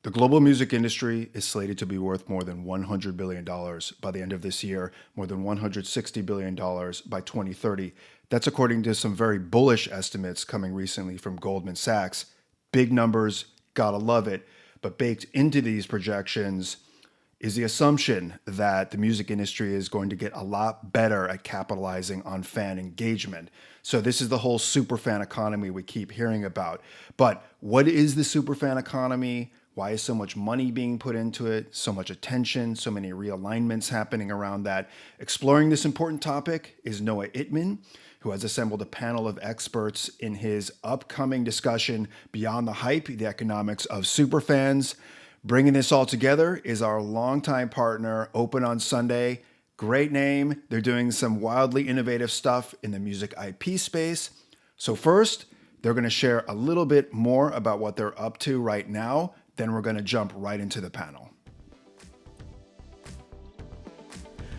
The global music industry is slated to be worth more than $100 billion by the end of this year, more than $160 billion by 2030. That's according to some very bullish estimates coming recently from Goldman Sachs. Big numbers, gotta love it. But baked into these projections is the assumption that the music industry is going to get a lot better at capitalizing on fan engagement. So this is the whole superfan economy we keep hearing about. But what is the superfan economy? Why is so much money being put into it? So much attention, so many realignments happening around that. Exploring this important topic is Noah Ittman, who has assembled a panel of experts in his upcoming discussion, Beyond the Hype, the Economics of Superfans. Bringing this all together is our longtime partner, Open on Sunday. Great name. They're doing some wildly innovative stuff in the music IP space. So first, they're going to share a little bit more about what they're up to right now. Then we're going to jump right into the panel.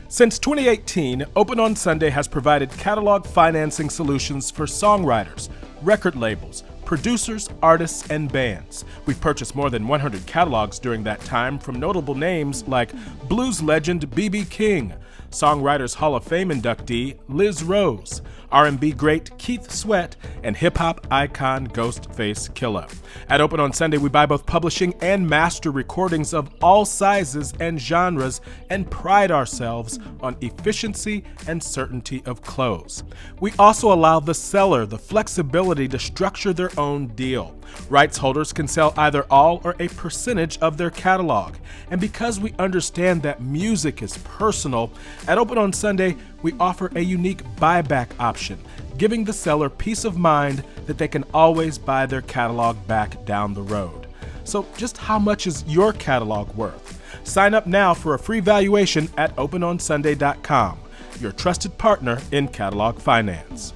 Since 2018, Open on Sunday has provided catalog financing solutions for songwriters, record labels, producers, artists, and bands. We've purchased more than 100 catalogs during that time from notable names like blues legend B.B. King, Songwriters Hall of Fame inductee Liz Rose, R&B great Keith Sweat, and hip-hop icon Ghostface Killah. At Open on Sunday, we buy both publishing and master recordings of all sizes and genres and pride ourselves on efficiency and certainty of close. We also allow the seller the flexibility to structure their own deal. Rights holders can sell either all or a percentage of their catalog. And because we understand that music is personal, at Open on Sunday, we offer a unique buyback option, giving the seller peace of mind that they can always buy their catalog back down the road. So just how much is your catalog worth? Sign up now for a free valuation at openonsunday.com, your trusted partner in catalog finance.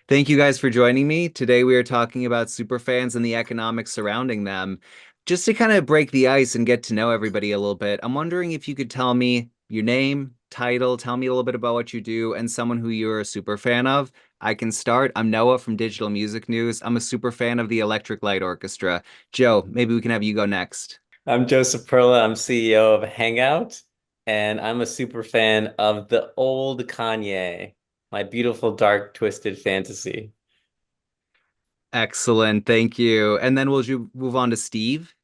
Thank you guys for joining me. Today we are talking about superfans and the economics surrounding them. Just to kind of break the ice and get to know everybody a little bit, I'm wondering if you could tell me your name, title, tell me a little bit about what you do, and someone who you're a super fan of. I can start. I'm Noah from Digital Music News. I'm a super fan of the Electric Light Orchestra. Joe, maybe we can have you go next. I'm Joseph Perla. I'm CEO of Hangout, and I'm a super fan of the old Kanye, my beautiful, dark, twisted fantasy. Excellent. Thank you. And then will you move on to Steve?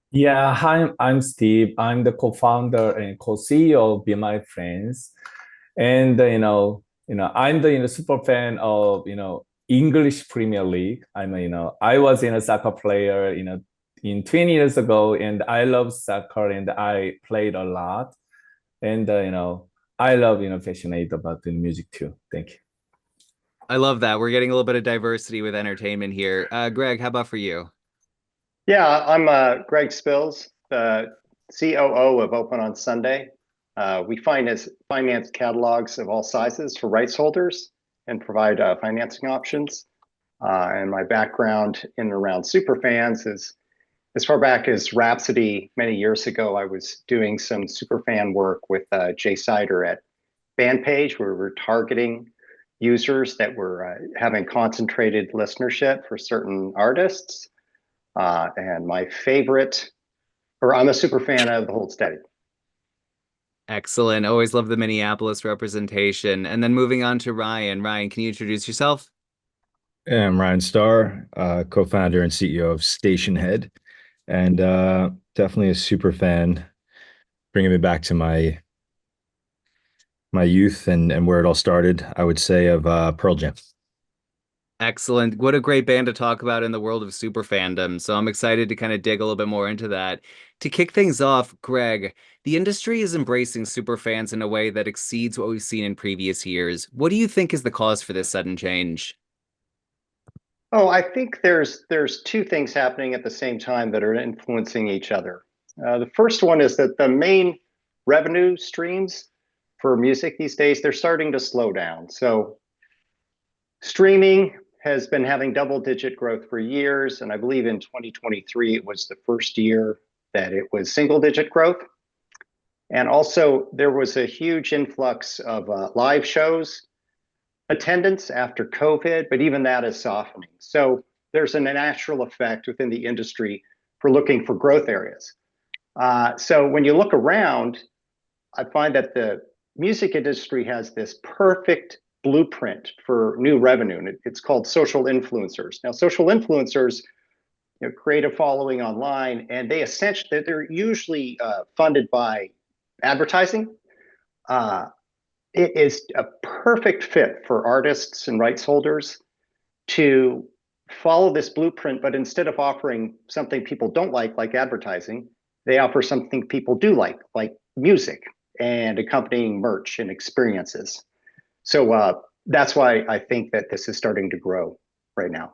Yeah, hi, I'm Steve. I'm the co-founder and co-CEO of Be My Friends, and I'm the super fan of English Premier League. I was a soccer player in 20 years ago, and I love soccer and I played a lot, and I love passionate about the music too. Thank you. I love that. We're getting a little bit of diversity with entertainment here. Greg, how about for you? Yeah, I'm Greg Spils, the COO of Open on Sunday. We finance catalogs of all sizes for rights holders and provide financing options. And my background in and around superfans is as far back as Rhapsody many years ago. I was doing some superfan work with Jay Sider at Bandpage, where we were targeting users that were having concentrated listenership for certain artists. And my favorite, or I'm a super fan of the Hold Steady. Excellent. Always love the Minneapolis representation. And then moving on to Ryan. Ryan, can you introduce yourself? I'm Ryan Starr, co-founder and CEO of Stationhead, and definitely a super fan, bringing me back to my youth and where it all started, I would say, of Pearl Jam. Excellent. What a great band to talk about in the world of super fandom. So I'm excited to kind of dig a little bit more into that. To kick things off, Greg, the industry is embracing super fans in a way that exceeds what we've seen in previous years. What do you think is the cause for this sudden change? Oh, I think there's two things happening at the same time that are influencing each other. The first one is that the main revenue streams for music these days, they're starting to slow down. So streaming has been having double-digit growth for years, and I believe in 2023 it was the first year that it was single-digit growth. And also there was a huge influx of live shows attendance after COVID, but even that is softening. So there's a natural effect within the industry for looking for growth areas. So when you look around, I find that the music industry has this perfect blueprint for new revenue, and it's called social influencers. Now, social influencers, create a following online, and they're usually funded by advertising. It is a perfect fit for artists and rights holders to follow this blueprint, but instead of offering something people don't like advertising, they offer something people do like music and accompanying merch and experiences. So that's why I think that this is starting to grow right now.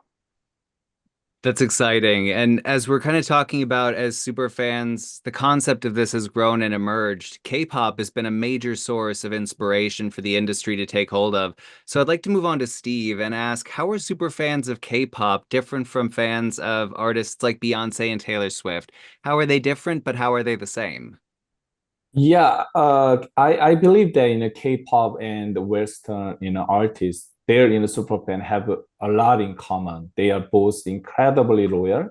That's exciting. And as we're kind of talking about as super fans, the concept of this has grown and emerged. K-pop has been a major source of inspiration for the industry to take hold of. So I'd like to move on to Steve and ask, how are super fans of K-pop different from fans of artists like Beyonce and Taylor Swift? How are they different, but how are they the same? Yeah, I believe that K-pop and the Western artists, they're superfan have a lot in common. They are both incredibly loyal,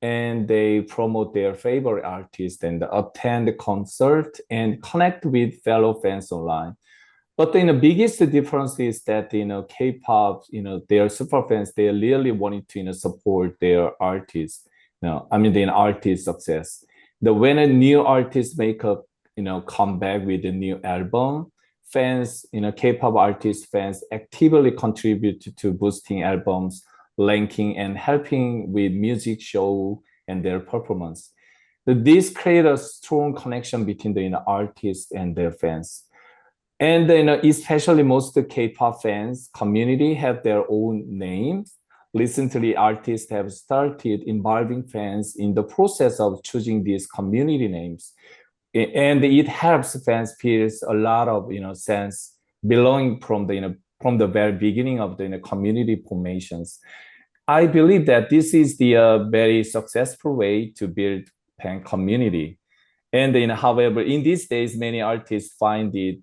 and they promote their favorite artists and attend the concert and connect with fellow fans online. But the biggest difference is that K-pop, their super fans, they really wanted to support their artists. I mean the artist success. When a new artist make a come back with a new album, fans, K-pop artist fans actively contribute to boosting albums, linking and helping with music show and their performance. This create a strong connection between the artists and their fans. And especially most K-pop fans community have their own names. Recently, artists have started involving fans in the process of choosing these community names, and it helps fans feel a lot of sense belonging from the very beginning of the community formations. I believe that this is the very successful way to build fan community. And however, in these days, many artists find it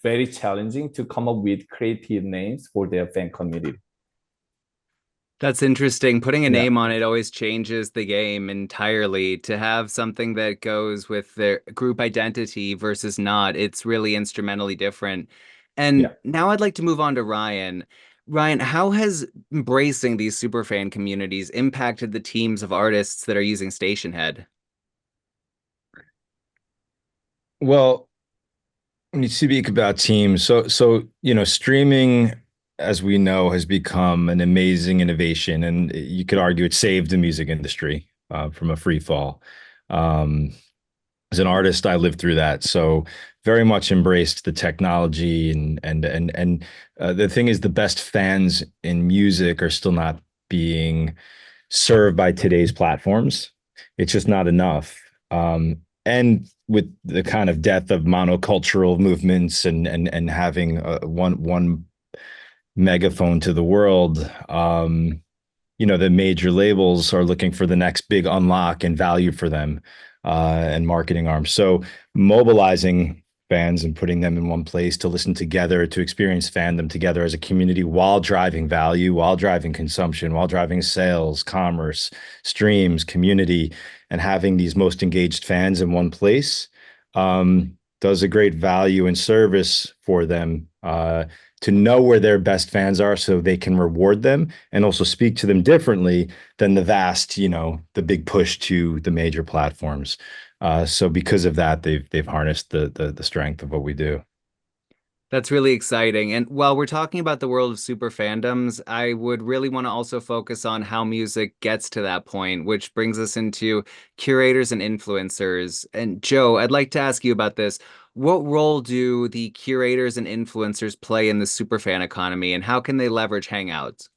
very challenging to come up with creative names for their fan community. That's interesting. Putting a Yeah. name on it always changes the game entirely. To have something that goes with their group identity versus not, it's really instrumentally different. And Yeah. now I'd like to move on to Ryan. Ryan, how has embracing these superfan communities impacted the teams of artists that are using Stationhead? Well, when you speak about teams, so streaming, as we know, has become an amazing innovation, and you could argue it saved the music industry from a free fall. As an artist, I lived through that, so very much embraced the technology, and the thing is, the best fans in music are still not being served by today's platforms. It's just not enough. And with the kind of death of monocultural movements and having one megaphone to the world, the major labels are looking for the next big unlock and value for them, and marketing arms. So mobilizing fans and putting them in one place to listen together, to experience fandom together as a community while driving value, while driving consumption, while driving sales, commerce, streams, community, and having these most engaged fans in one place, does a great value and service for them, to know where their best fans are so they can reward them and also speak to them differently than the vast, the big push to the major platforms. So because of that, they've harnessed the strength of what we do. That's really exciting. And while we're talking about the world of super fandoms, I would really want to also focus on how music gets to that point, which brings us into curators and influencers. And Joe, I'd like to ask you about this. What role do the curators and influencers play in the superfan economy, and how can they leverage Hangouts?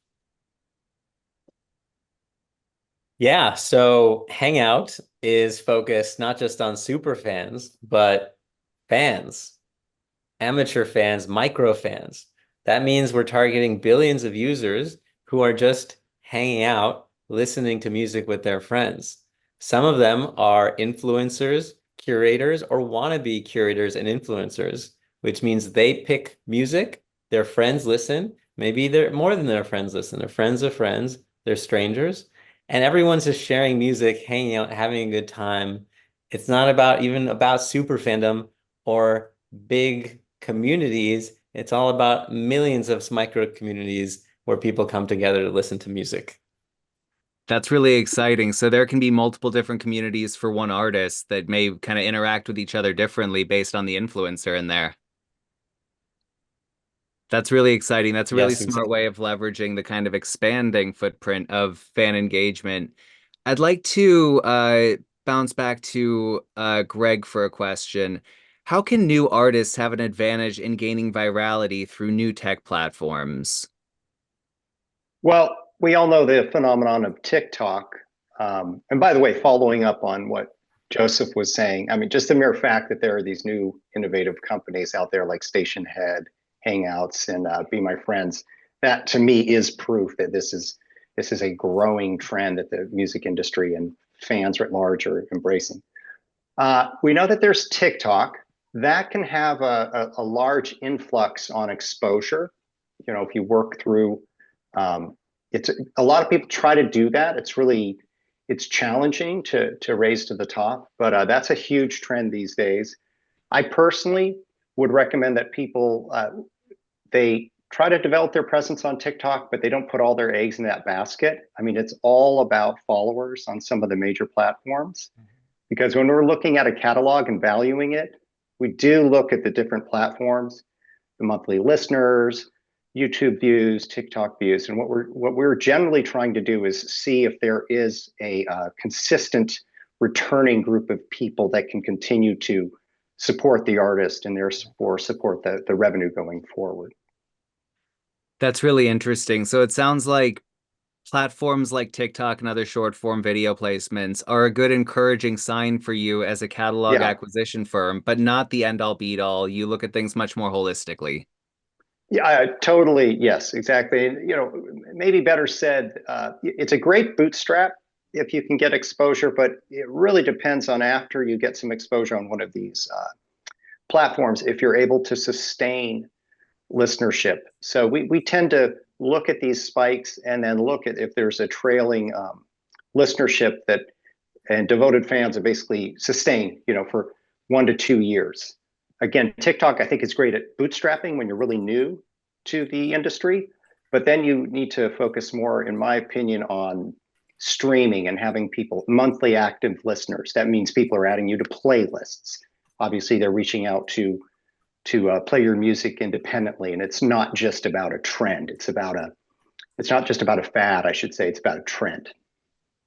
Yeah, so Hangout is focused not just on super fans, but fans, amateur fans, micro fans. That means we're targeting billions of users who are just hanging out, listening to music with their friends. Some of them are influencers, curators, or wannabe curators and influencers, which means they pick music, their friends listen, maybe they're more than their friends listen, their friends of friends they're strangers, and everyone's just sharing music, hanging out, having a good time. It's not about even about super fandom or big communities. It's all about millions of micro communities where people come together to listen to music. That's really exciting. So there can be multiple different communities for one artist that may kind of interact with each other differently based on the influencer in there. That's really exciting. That's a really Yes, smart exactly. way of leveraging the kind of expanding footprint of fan engagement. I'd like to bounce back to Greg for a question. How can new artists have an advantage in gaining virality through new tech platforms? Well, we all know the phenomenon of TikTok. And by the way, following up on what Joseph was saying, I mean, just the mere fact that there are these new innovative companies out there like Stationhead, Hangouts, and Be My Friends, that to me is proof that this is a growing trend that the music industry and fans at large are embracing. We know that there's TikTok that can have a large influx on exposure. You know, if you work through, it's a lot of people try to do that. It's challenging to raise to the top, but that's a huge trend these days. I personally would recommend that people they try to develop their presence on TikTok, but they don't put all their eggs in that basket. I mean, it's all about followers on some of the major platforms. Because when we're looking at a catalog and valuing it, we do look at the different platforms, the monthly listeners, YouTube views, TikTok views, and what we're generally trying to do is see if there is a consistent returning group of people that can continue to support the artist and therefore support the revenue going forward. That's really interesting. So it sounds like platforms like TikTok and other short form video placements are a good encouraging sign for you as a catalog Yeah, acquisition firm, but not the end all be all. You look at things much more holistically. yeah, totally. Yes, exactly. You know, maybe better said, it's a great bootstrap if you can get exposure, but it really depends on after you get some exposure on one of these platforms if you're able to sustain listenership. So we tend to look at these spikes and then look at if there's a trailing listenership that and devoted fans are basically sustained, you know, for 1 to 2 years. Again, TikTok, I think, is great at bootstrapping when you're really new to the industry, but then you need to focus more, in my opinion, on streaming and having people monthly active listeners. That means people are adding you to playlists. Obviously, they're reaching out to play your music independently, and it's not just about a trend. It's not just about a fad, I should say. It's about a trend.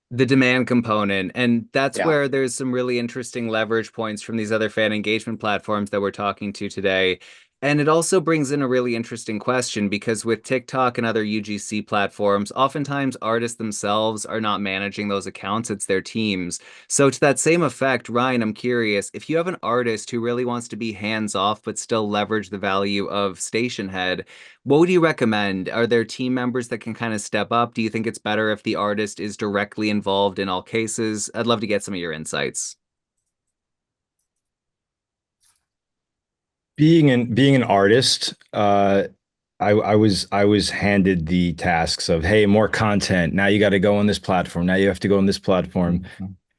The demand component. And that's Yeah. where there's some really interesting leverage points from these other fan engagement platforms that we're talking to today. And it also brings in a really interesting question because with TikTok and other UGC platforms, oftentimes artists themselves are not managing those accounts, it's their teams. So, to that same effect, Ryan, I'm curious if you have an artist who really wants to be hands off but still leverage the value of Stationhead, what would you recommend? Are there team members that can kind of step up? Do you think it's better if the artist is directly involved in all cases? I'd love to get some of your insights. Being an artist, I was handed the tasks of, hey, more content. Now you got to go on this platform. Now you have to go on this platform.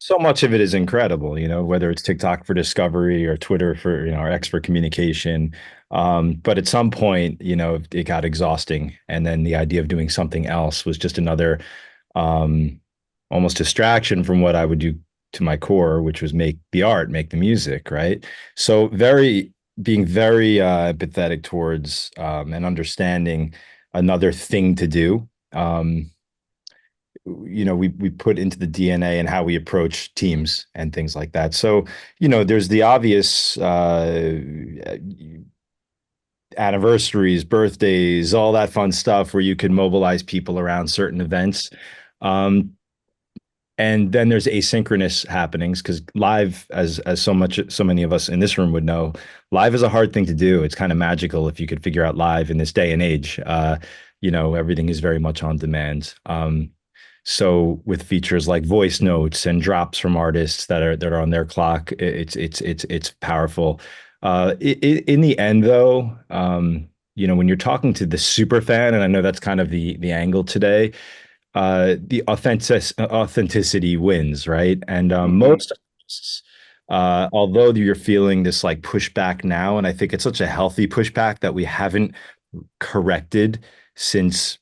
So much of it is incredible, whether it's TikTok for discovery or Twitter for, or X for communication. But at some point, it got exhausting. And then the idea of doing something else was just another almost distraction from what I would do to my core, which was make the art, make the music, right? So being very empathetic towards and understanding another thing to do. We put into the DNA and how we approach teams and things like that. So, there's the obvious anniversaries, birthdays, all that fun stuff where you can mobilize people around certain events. And then there's asynchronous happenings because live, as so many of us in this room would know, live is a hard thing to do. It's kind of magical if you could figure out live in this day and age. Everything is very much on demand. So with features like voice notes and drops from artists that are on their clock, it's powerful. In the end, though, when you're talking to the super fan, and I know that's kind of the angle today, the authenticity wins, right? And Mhm. most artists, although you're feeling this like pushback now, and I think it's such a healthy pushback that we haven't corrected since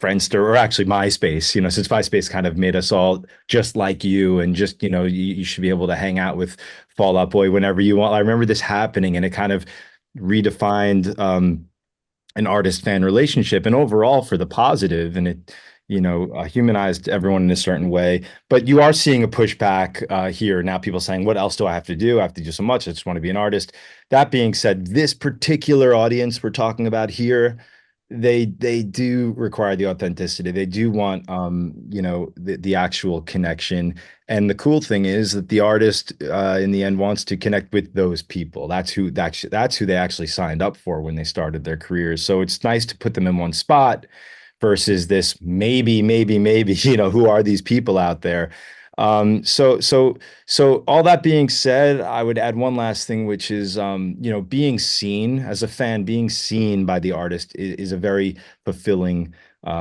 Friendster, or actually MySpace, since MySpace kind of made us all just like you, and just, you should be able to hang out with Fall Out Boy whenever you want. I remember this happening, and it kind of redefined an artist fan relationship, and overall for the positive, and it humanized everyone in a certain way. But you are seeing a pushback here now, people saying, what else do I have to do? I have to do so much, I just want to be an artist. That being said, this particular audience we're talking about here, they do require the authenticity. They do want the actual connection. And the cool thing is that the artist in the end wants to connect with those people. That's who they actually signed up for when they started their careers. So it's nice to put them in one spot versus this maybe, who are these people out there? So all that being said, I would add one last thing, which is, being seen as a fan, being seen by the artist is a very fulfilling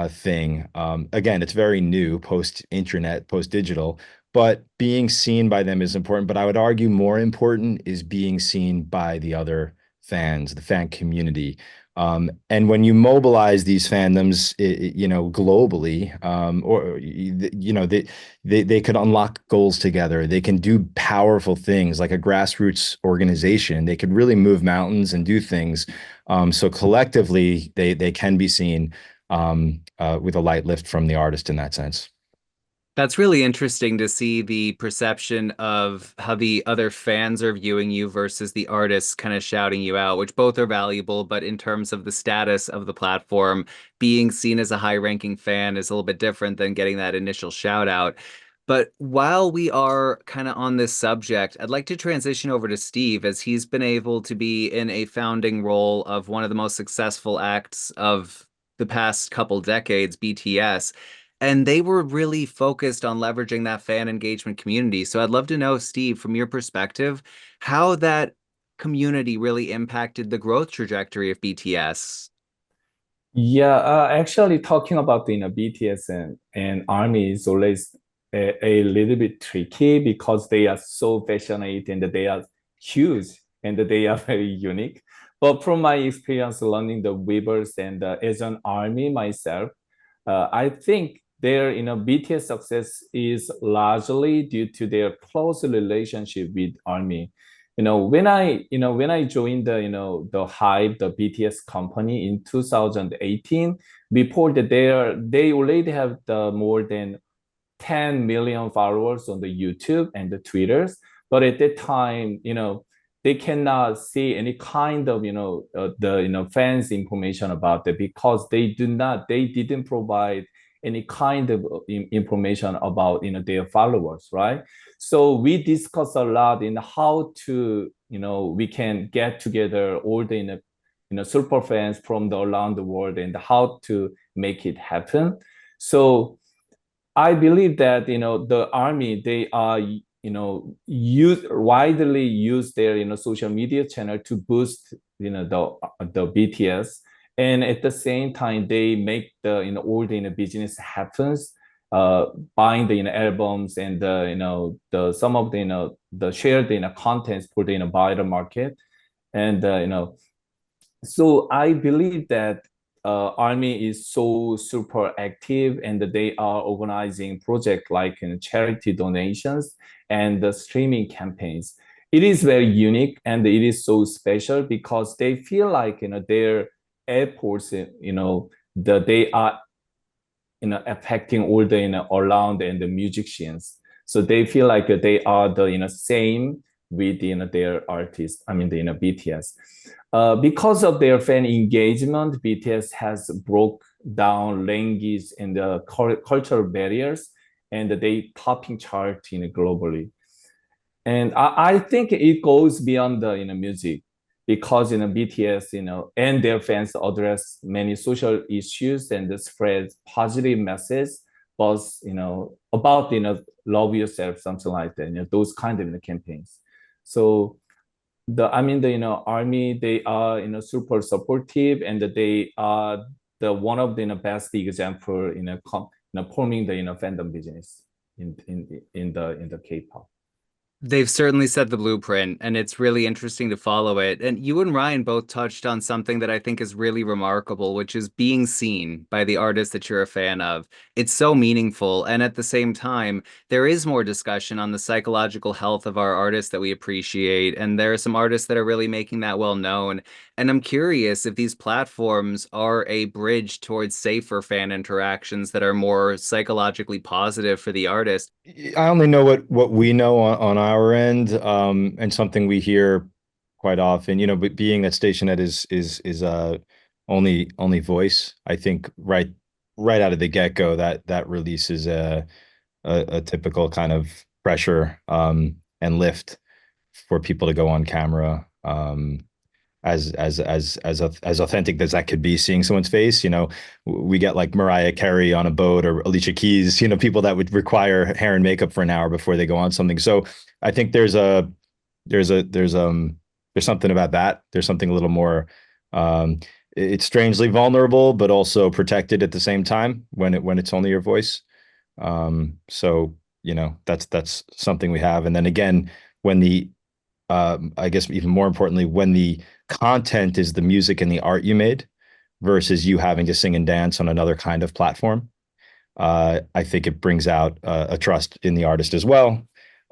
thing. Again, it's very new, post-internet, post-digital, but being seen by them is important. But I would argue more important is being seen by the other fans, the fan community. And when you mobilize these fandoms, globally, or they could unlock goals together. They can do powerful things like a grassroots organization. They could really move mountains and do things. So collectively, they can be seen with a light lift from the artist in that sense. That's really interesting to see the perception of how the other fans are viewing you versus the artists kind of shouting you out, which both are valuable, but in terms of the status of the platform, being seen as a high-ranking fan is a little bit different than getting that initial shout out. But while we are kind of on this subject, I'd like to transition over to Steve, as he's been able to be in a founding role of one of the most successful acts of the past couple decades, BTS. And they were really focused on leveraging that fan engagement community. So I'd love to know, Steve, from your perspective, how that community really impacted the growth trajectory of BTS. Yeah, actually talking about BTS and ARMY is always a little bit tricky because they are so passionate and they are huge and they are very unique. But from my experience learning the Weavers and as an ARMY myself, I think their BTS success is largely due to their close relationship with ARMY. When I joined the Hive, the BTS company in 2018, before that they already have more than 10 million followers on the YouTube and the Twitters. But at that time, they cannot see any kind of, the, fans information about it because they didn't provide any kind of information about, their followers, right? So we discuss a lot in how to, we can get together all the, super fans from around the world and how to make it happen. So I believe that the army they are widely use their social media channel to boost the BTS, and at the same time they make the all the business happens, buying the albums and the the some of the the shared contents for the wider market, and so I believe that Army is so super active and they are organizing projects like charity donations and the streaming campaigns. It is very unique and it is so special because they feel like their efforts, they are affecting all the around and the musicians. So they feel like they are the same with their artists. I mean the BTS. Because of their fan engagement, BTS has broke down language and the cultural barriers, and they topping chart globally. And I think it goes beyond the music because BTS and their fans address many social issues and spread positive message, both about love yourself, something like that, those kind of campaigns. So the army, they are super supportive and they are the one of the best example forming the fandom business in the K-pop. They've certainly set the blueprint, and it's really interesting to follow it. And you and Ryan both touched on something that I think is really remarkable, which is being seen by the artist that you're a fan of. It's so meaningful. And at the same time, there is more discussion on the psychological health of our artists that we appreciate. And there are some artists that are really making that well known. And I'm curious if these platforms are a bridge towards safer fan interactions that are more psychologically positive for the artist. I only know what we know on our end, and something we hear quite often. But being that Stationhead is only voice, I think right out of the get-go that releases a typical kind of pressure and lift for people to go on camera. As authentic as that could be, seeing someone's face. We get like Mariah Carey on a boat, or Alicia Keys, people that would require hair and makeup for an hour before they go on something. So I think there's something about that. There's something a little more, it's strangely vulnerable, but also protected at the same time when it's only your voice. So that's something we have. And then again, when I guess even more importantly, when the content is the music and the art you made versus you having to sing and dance on another kind of platform, I think it brings out a trust in the artist as well,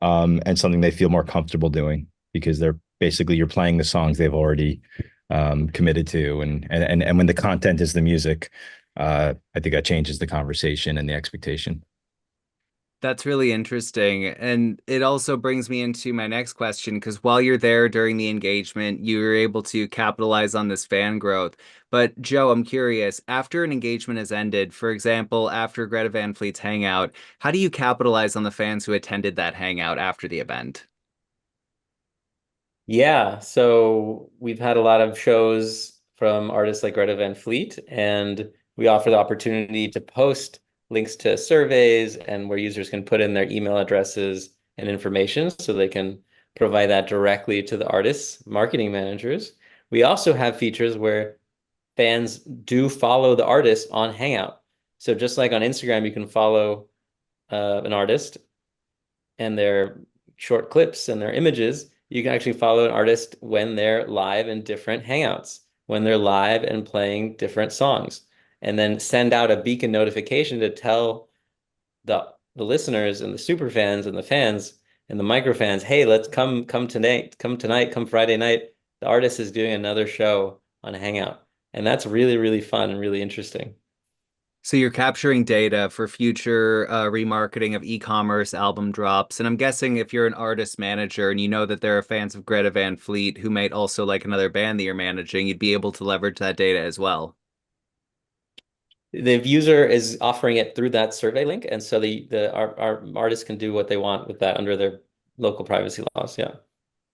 and something they feel more comfortable doing, because you're playing the songs they've already committed to, and when the content is the music, I think that changes the conversation and the expectation. That's really interesting. And it also brings me into my next question, because while you're there during the engagement, you're able to capitalize on this fan growth. But Joe, I'm curious, after an engagement has ended, for example, after Greta Van Fleet's Hangout, how do you capitalize on the fans who attended that Hangout after the event? Yeah, so we've had a lot of shows from artists like Greta Van Fleet, and we offer the opportunity to post links to surveys and where users can put in their email addresses and information so they can provide that directly to the artists' marketing managers. We also have features where fans do follow the artist on Hangout. So just like on Instagram, you can follow an artist and their short clips and their images, you can actually follow an artist when they're live in different Hangouts, when they're live and playing different songs, and then send out a beacon notification to tell the listeners and the super fans and the fans and the micro fans, hey, let's come tonight, come Friday night. The artist is doing another show on Hangout. And that's really, really fun and really interesting. So you're capturing data for future remarketing of e-commerce album drops. And I'm guessing if you're an artist manager and you know that there are fans of Greta Van Fleet who might also like another band that you're managing, you'd be able to leverage that data as well. The user is offering it through that survey link, and so our artists can do what they want with that under their local privacy laws. Yeah.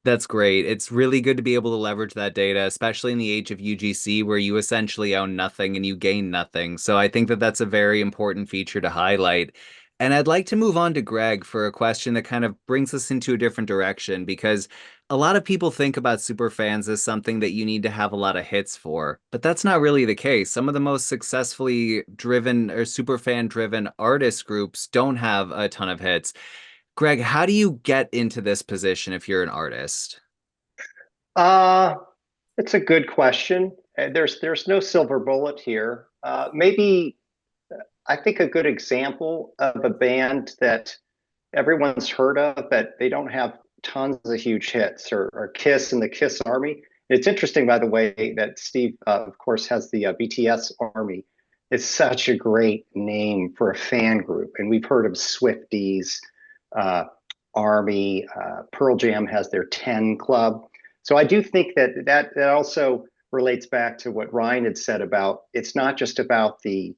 That's great. It's really good to be able to leverage that data, especially in the age of UGC, where you essentially own nothing and you gain nothing. So I think that that's a very important feature to highlight. And I'd like to move on to Greg for a question that kind of brings us into a different direction, because a lot of people think about superfans as something that you need to have a lot of hits for, but that's not really the case. Some of the most successfully driven or superfan driven artist groups don't have a ton of hits. Greg, how do you get into this position if you're an artist? Uh, it's a good question. There's no silver bullet here. Maybe I think a good example of a band that everyone's heard of, but they don't have tons of huge hits, or Kiss and the Kiss Army. It's interesting, by the way, that Steve, of course, has the BTS Army. It's such a great name for a fan group, and we've heard of Swifties, uh, Army. Pearl Jam has their 10 Club. So I do think that also relates back to what Ryan had said about it's not just about the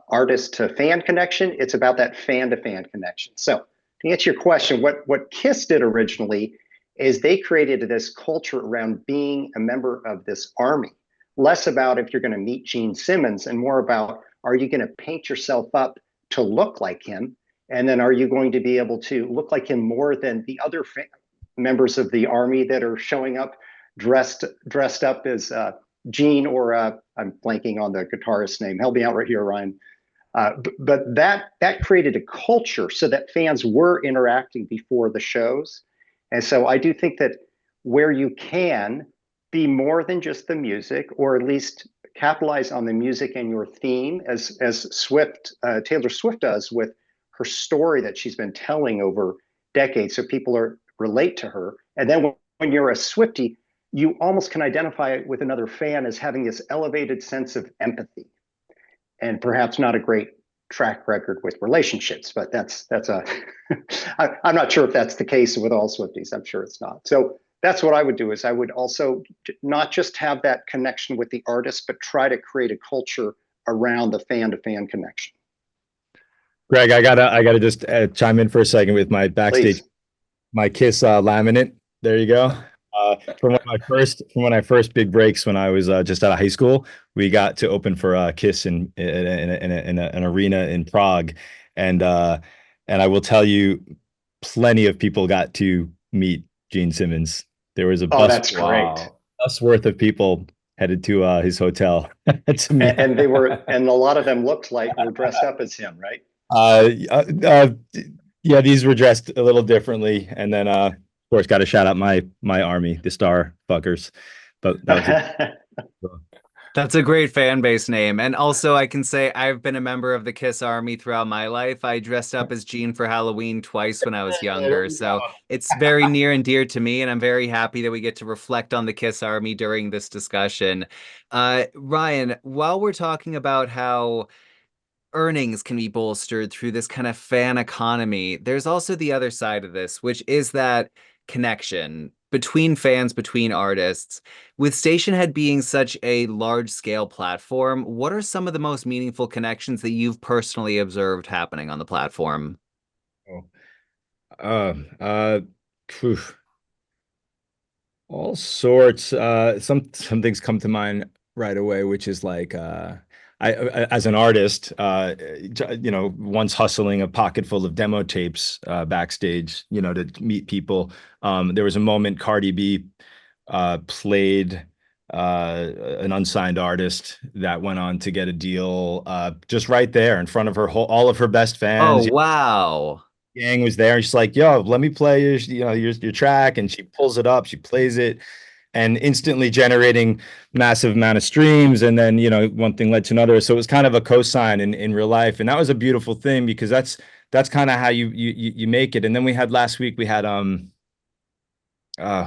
artist to fan connection, it's about that fan to fan connection. So to answer your question, what Kiss did originally is they created this culture around being a member of this army, less about if you're going to meet Gene Simmons and more about, are you going to paint yourself up to look like him? And then are you going to be able to look like him more than the other members of the army that are showing up dressed up as Gene, or I'm blanking on the guitarist's name. Help me out right here, Ryan. But that created a culture so that fans were interacting before the shows. And so I do think that where you can be more than just the music, or at least capitalize on the music and your theme, as Taylor Swift does with her story that she's been telling over decades, so people relate to her. And then when you're a Swiftie, you almost can identify with another fan as having this elevated sense of empathy, and perhaps not a great track record with relationships, but that's a I'm not sure if that's the case with all Swifties. I'm sure it's not. So that's what I would do, is I would also not just have that connection with the artist, but try to create a culture around the fan to fan connection. Greg, I gotta just chime in for a second with my backstage, Please. my Kiss laminate. There you go. From when I first big breaks when I was just out of high school, we got to open for Kiss in an arena in Prague, and I will tell you, plenty of people got to meet Gene Simmons. There was a Oh, that's great. bus worth of people headed to his hotel to meet. And and a lot of them were dressed up as him, right? Yeah, these were dressed a little differently, and then of course, got to shout out my army, the Star Fuckers. But that was That's a great fan base name. And also, I can say I've been a member of the Kiss Army throughout my life. I dressed up as Gene for Halloween twice when I was younger. So it's very near and dear to me. And I'm very happy that we get to reflect on the Kiss Army during this discussion. Ryan, while we're talking about how earnings can be bolstered through this kind of fan economy, there's also the other side of this, which is that connection between fans, between artists. With Stationhead being such a large scale platform, what are some of the most meaningful connections that you've personally observed happening on the platform? uh, uh, phew, all sorts. Some things come to mind right away, which is like as an artist, once hustling a pocket full of demo tapes backstage, to meet people. There was a moment Cardi B played an unsigned artist that went on to get a deal just right there in front of all of her best fans. Oh, wow. Gang was there, and she's like, "Yo, let me play your track," and she pulls it up, she plays it, and instantly generating massive amount of streams. And then one thing led to another, so it was kind of a cosign in real life, and that was a beautiful thing, because that's kind of how you make it. And then last week we had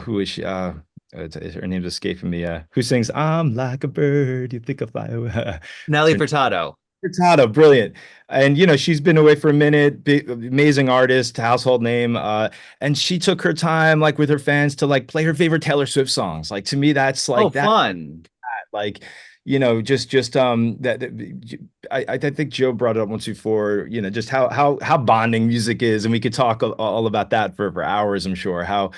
who is she? Her name's escaping me. Who sings "I'm like a bird, you think of fly away"? Nelly Furtado. Furtado, brilliant. And she's been away for a minute, big, amazing artist, household name. And she took her time, like, with her fans to like play her favorite Taylor Swift songs. Like, to me, that's like fun. Like, I think Joe brought it up once before, just how bonding music is. And we could talk all about that for hours, I'm sure, how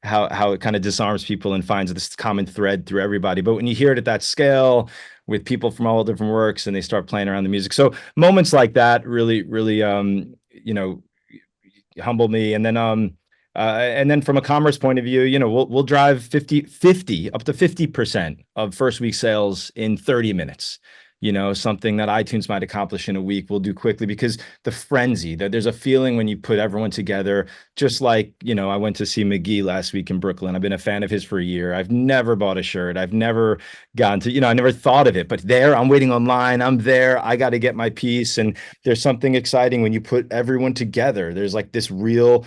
it kind of disarms people and finds this common thread through everybody. But when you hear it at that scale with people from all different works and they start playing around the music, so moments like that really humble me. And then from a commerce point of view, we'll drive 50 up to 50% of first week sales in 30 minutes. Something that iTunes might accomplish in a week, we'll do quickly, because the frenzy, that there's a feeling when you put everyone together. Just like, I went to see McGee last week in Brooklyn. I've been a fan of his for a year. I've never bought a shirt. I've never gone to, I never thought of it, but there, I'm waiting online. I'm there. I got to get my piece. And there's something exciting when you put everyone together. There's like this real,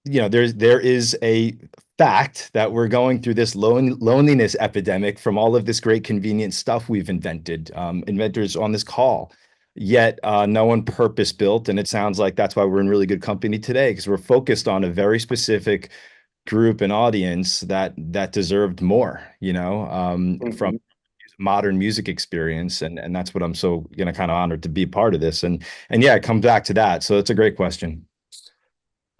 there is a fact that we're going through this loneliness epidemic from all of this great convenient stuff we've invented, inventors on this call, yet no one purpose built. And it sounds like that's why we're in really good company today, because we're focused on a very specific group and audience that deserved more, from modern music experience. And that's what I'm so kind of honored to be part of this. And yeah, it comes back to that. So it's a great question.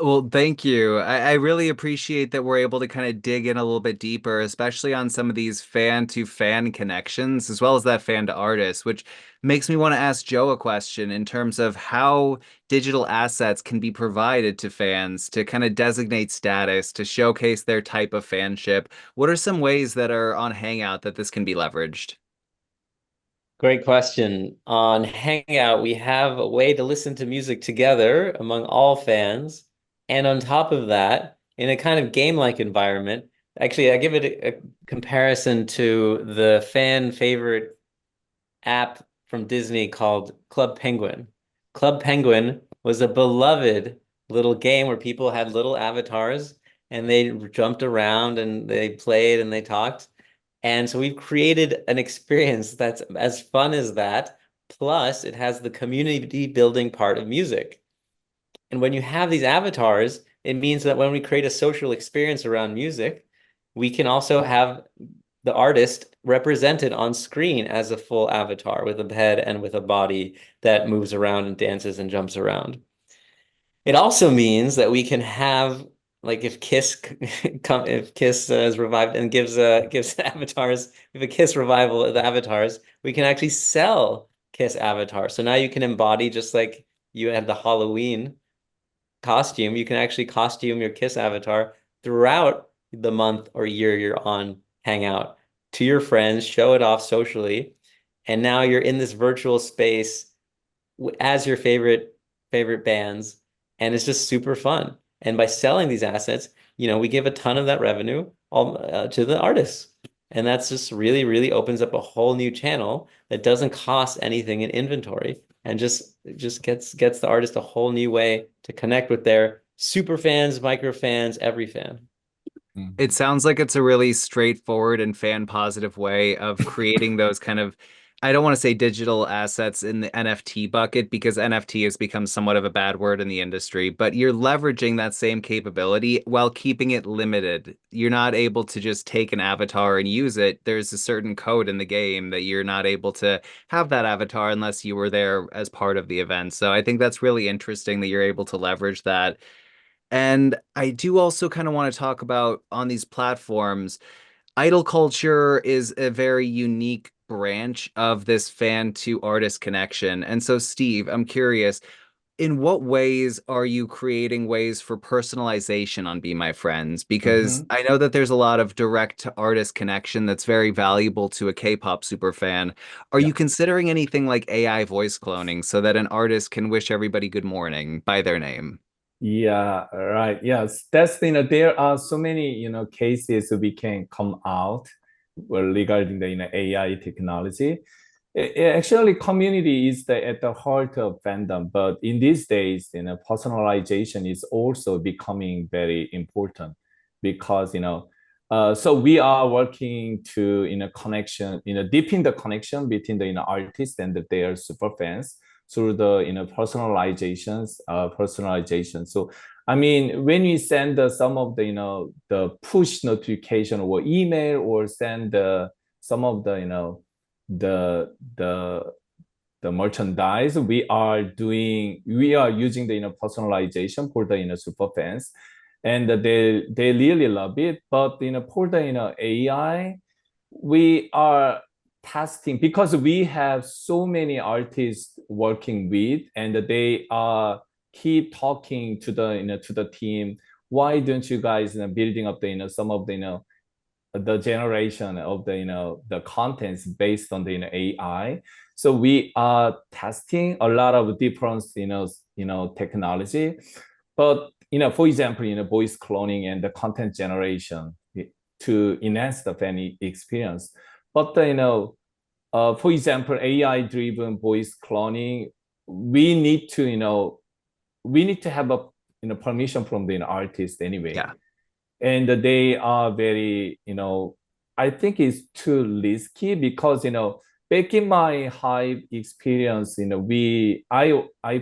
Well, thank you. I really appreciate that we're able to kind of dig in a little bit deeper, especially on some of these fan to fan connections, as well as that fan to artist, which makes me want to ask Joe a question in terms of how digital assets can be provided to fans to kind of designate status, to showcase their type of fanship. What are some ways that are on Hangout that this can be leveraged? Great question. On Hangout, we have a way to listen to music together among all fans. And on top of that, in a kind of game-like environment, actually, I give it a comparison to the fan favorite app from Disney called Club Penguin. Club Penguin was a beloved little game where people had little avatars and they jumped around and they played and they talked. And so we've created an experience that's as fun as that. Plus, it has the community building part of music. And when you have these avatars, it means that when we create a social experience around music, we can also have the artist represented on screen as a full avatar with a head and with a body that moves around and dances and jumps around. It also means that we can have, like, if Kiss if Kiss is revived and gives avatars, if a Kiss revival of the avatars, we can actually sell Kiss avatars. So now you can embody, just like you had the Halloween costume, you can actually costume your Kiss avatar throughout the month or year you're on Hangout to your friends, show it off socially, and now you're in this virtual space as your favorite bands, and it's just super fun. And by selling these assets, we give a ton of that revenue to the artists. And that's just really, really opens up a whole new channel that doesn't cost anything in inventory and just gets the artist a whole new way to connect with their super fans, micro fans, every fan. It sounds like it's a really straightforward and fan positive way of creating those kind of, I don't want to say digital assets in the NFT bucket because NFT has become somewhat of a bad word in the industry, but you're leveraging that same capability while keeping it limited. You're not able to just take an avatar and use it. There's a certain code in the game that you're not able to have that avatar unless you were there as part of the event. So I think that's really interesting that you're able to leverage that. And I do also kind of want to talk about on these platforms, idol culture is a very unique branch of this fan to artist connection. And so, Steve, I'm curious, in what ways are you creating ways for personalization on Be My Friends? Because I know that there's a lot of direct to artist connection that's very valuable to a K-pop super fan. Are you considering anything like AI voice cloning so that an artist can wish everybody good morning by their name? Yeah, right. Yes, that's there are so many cases we can come out regarding the AI technology. Actually, community is at the heart of fandom, but in these days, personalization is also becoming very important because so we are working to connection, deepen the connection between the artists and their super fans through the personalization. So I mean, when we send some of the the push notification or email or send some of the the the the merchandise, we are using the personalization for the super fans, and they really love it. But for the AI, we are testing because we have so many artists working with, and they keep talking to the to the team. Why don't you guys building up the some of the generation of the contents based on the AI? So we are testing a lot of different technology, but for example voice cloning and the content generation to enhance the fan experience. But for example, AI driven voice cloning, we need to have a permission from the artist anyway. Yeah. And they are very I think it's too risky because back in my Hive experience, I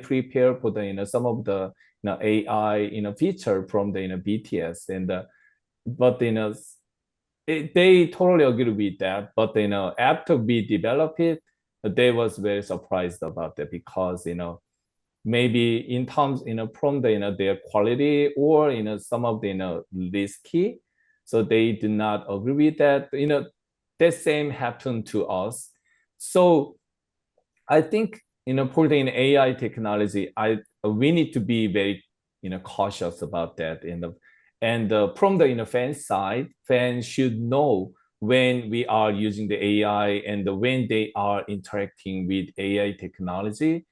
prepare for the some of the AI feature from the BTS, and but they totally agree with that. But after we develop it, they was very surprised about that because maybe in terms from the their quality or some of the risky, so they do not agree with that. The same happened to us. So I think for the AI technology, we need to be very cautious about that. And from the fan side, fans should know when we are using the AI and when they are interacting with AI technology,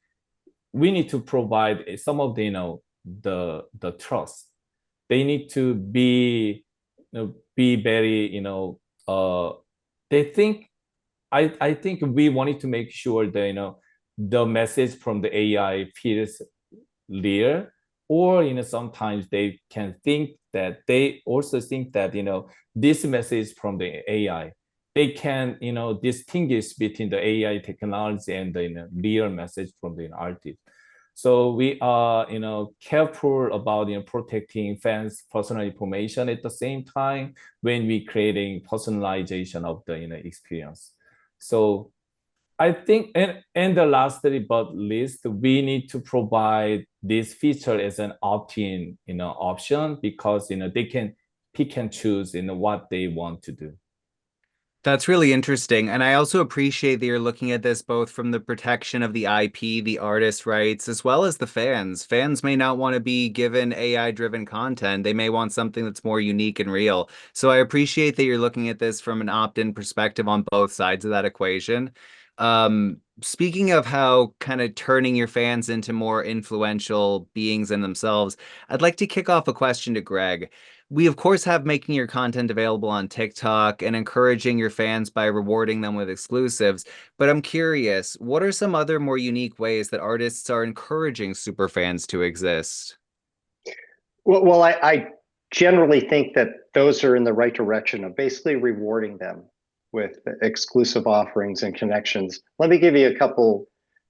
we need to provide some of the, the trust. They need to be very, they think, I think we wanted to make sure that, the message from the AI feels real, or, sometimes they can think that they also think that, this message from the AI, they can, distinguish between the AI technology and the, real message from the artist. So we are, careful about, protecting fans' personal information at the same time when we creating personalization of the, experience. So I think, and the lastly but least, we need to provide this feature as an opt-in, option, because, they can pick and choose, what they want to do. That's really interesting. And I also appreciate that you're looking at this both from the protection of the IP, the artist rights, as well as the fans. Fans may not want to be given AI-driven content. They may want something that's more unique and real. So I appreciate that you're looking at this from an opt-in perspective on both sides of that equation. Speaking of how kind of turning your fans into more influential beings in themselves, I'd like to kick off a question to Greg. We, of course, have making your content available on TikTok and encouraging your fans by rewarding them with exclusives. But I'm curious, what are some other more unique ways that artists are encouraging superfans to exist? Well, I generally think that those are in the right direction of basically rewarding them with exclusive offerings and connections. Let me give you a couple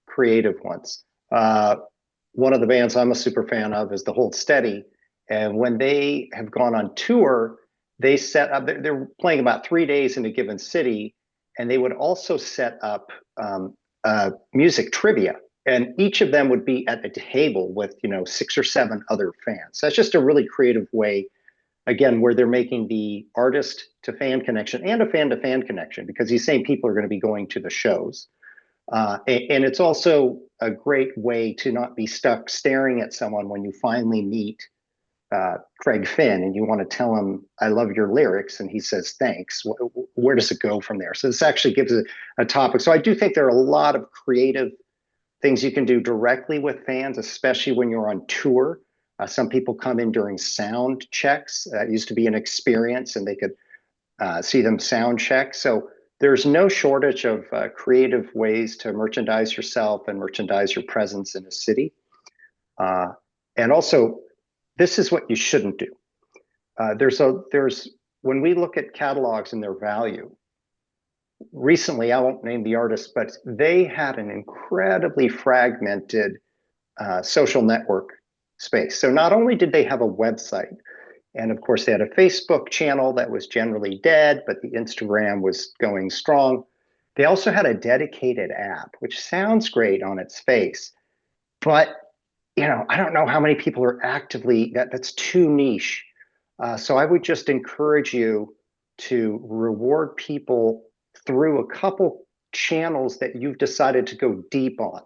creative ones. One of the bands I'm a super fan of is the Hold Steady. And when they have gone on tour, they set up, they're playing about 3 days in a given city, and they would also set up music trivia. And each of them would be at a table with, 6 or 7 other fans. That's just a really creative way, again, where they're making the artist to fan connection and a fan to fan connection, because these same people are going to be going to the shows. And it's also a great way to not be stuck staring at someone when you finally meet Craig Finn and you want to tell him, I love your lyrics, and he says, thanks. Where does it go from there? So this actually gives a topic. So I do think there are a lot of creative things you can do directly with fans, especially when you're on tour. Some people come in during sound checks. That used to be an experience, and they could see them sound check. So there's no shortage of creative ways to merchandise yourself and merchandise your presence in a city. And also, this is what you shouldn't do. There's when we look at catalogs and their value, recently, I won't name the artist, but they had an incredibly fragmented social network space. So not only did they have a website, and of course they had a Facebook channel that was generally dead, but the Instagram was going strong. They also had a dedicated app, which sounds great on its face, but I don't know how many people are actively, that's too niche. So I would just encourage you to reward people through a couple channels that you've decided to go deep on,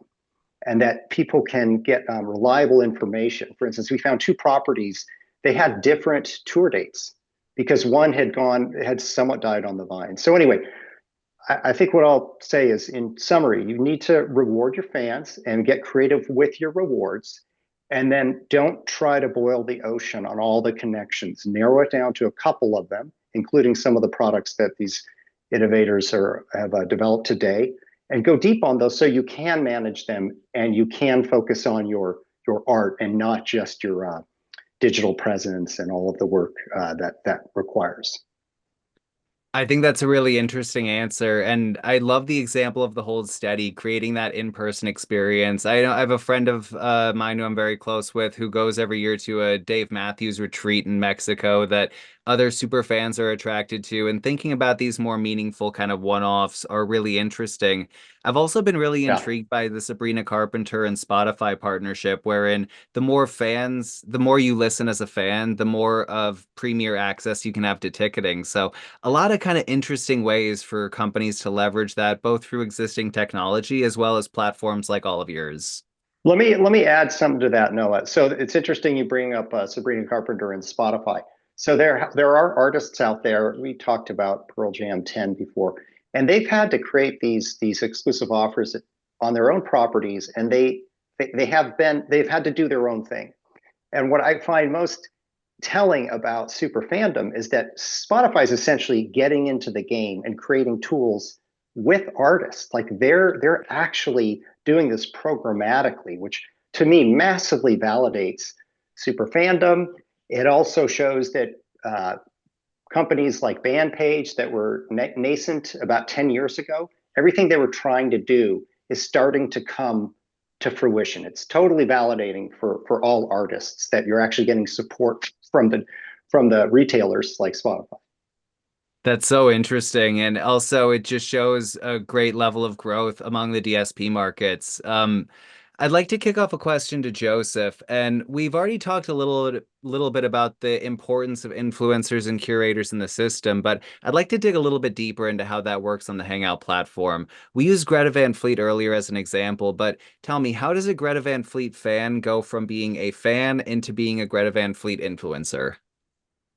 and that people can get reliable information. For instance, we found 2 properties. They had different tour dates because one had somewhat died on the vine. So anyway, I think what I'll say is, in summary, you need to reward your fans and get creative with your rewards. And then don't try to boil the ocean on all the connections. Narrow it down to a couple of them, including some of the products that these innovators have developed today, and go deep on those so you can manage them and you can focus on your art and not just your digital presence and all of the work that requires. I think that's a really interesting answer. And I love the example of the Hold Steady, creating that in-person experience. I know I have a friend of mine who I'm very close with who goes every year to a Dave Matthews retreat in Mexico that other super fans are attracted to. And thinking about these more meaningful kind of one-offs are really interesting. I've also been really intrigued by the Sabrina Carpenter and Spotify partnership, wherein the more fans, the more you listen as a fan, the more of premier access you can have to ticketing. So a lot of kind of interesting ways for companies to leverage that, both through existing technology as well as platforms like all of yours. Let me add something to that, Noah. So it's interesting you bring up Sabrina Carpenter and Spotify. So there are artists out there. We talked about Pearl Jam 10 before, and they've had to create these exclusive offers on their own properties, and they've had to do their own thing. And what I find most telling about Superfandom is that Spotify is essentially getting into the game and creating tools with artists. Like they're actually doing this programmatically, which to me massively validates Superfandom. It also shows that companies like Bandpage that were nascent about 10 years ago, everything they were trying to do is starting to come to fruition. It's totally validating for all artists that you're actually getting support from the retailers like Spotify. That's so interesting. And also, it just shows a great level of growth among the DSP markets. I'd like to kick off a question to Joseph. And we've already talked a little bit about the importance of influencers and curators in the system, but I'd like to dig a little bit deeper into how that works on the Hangout platform. We used Greta Van Fleet earlier as an example, but tell me, how does a Greta Van Fleet fan go from being a fan into being a Greta Van Fleet influencer?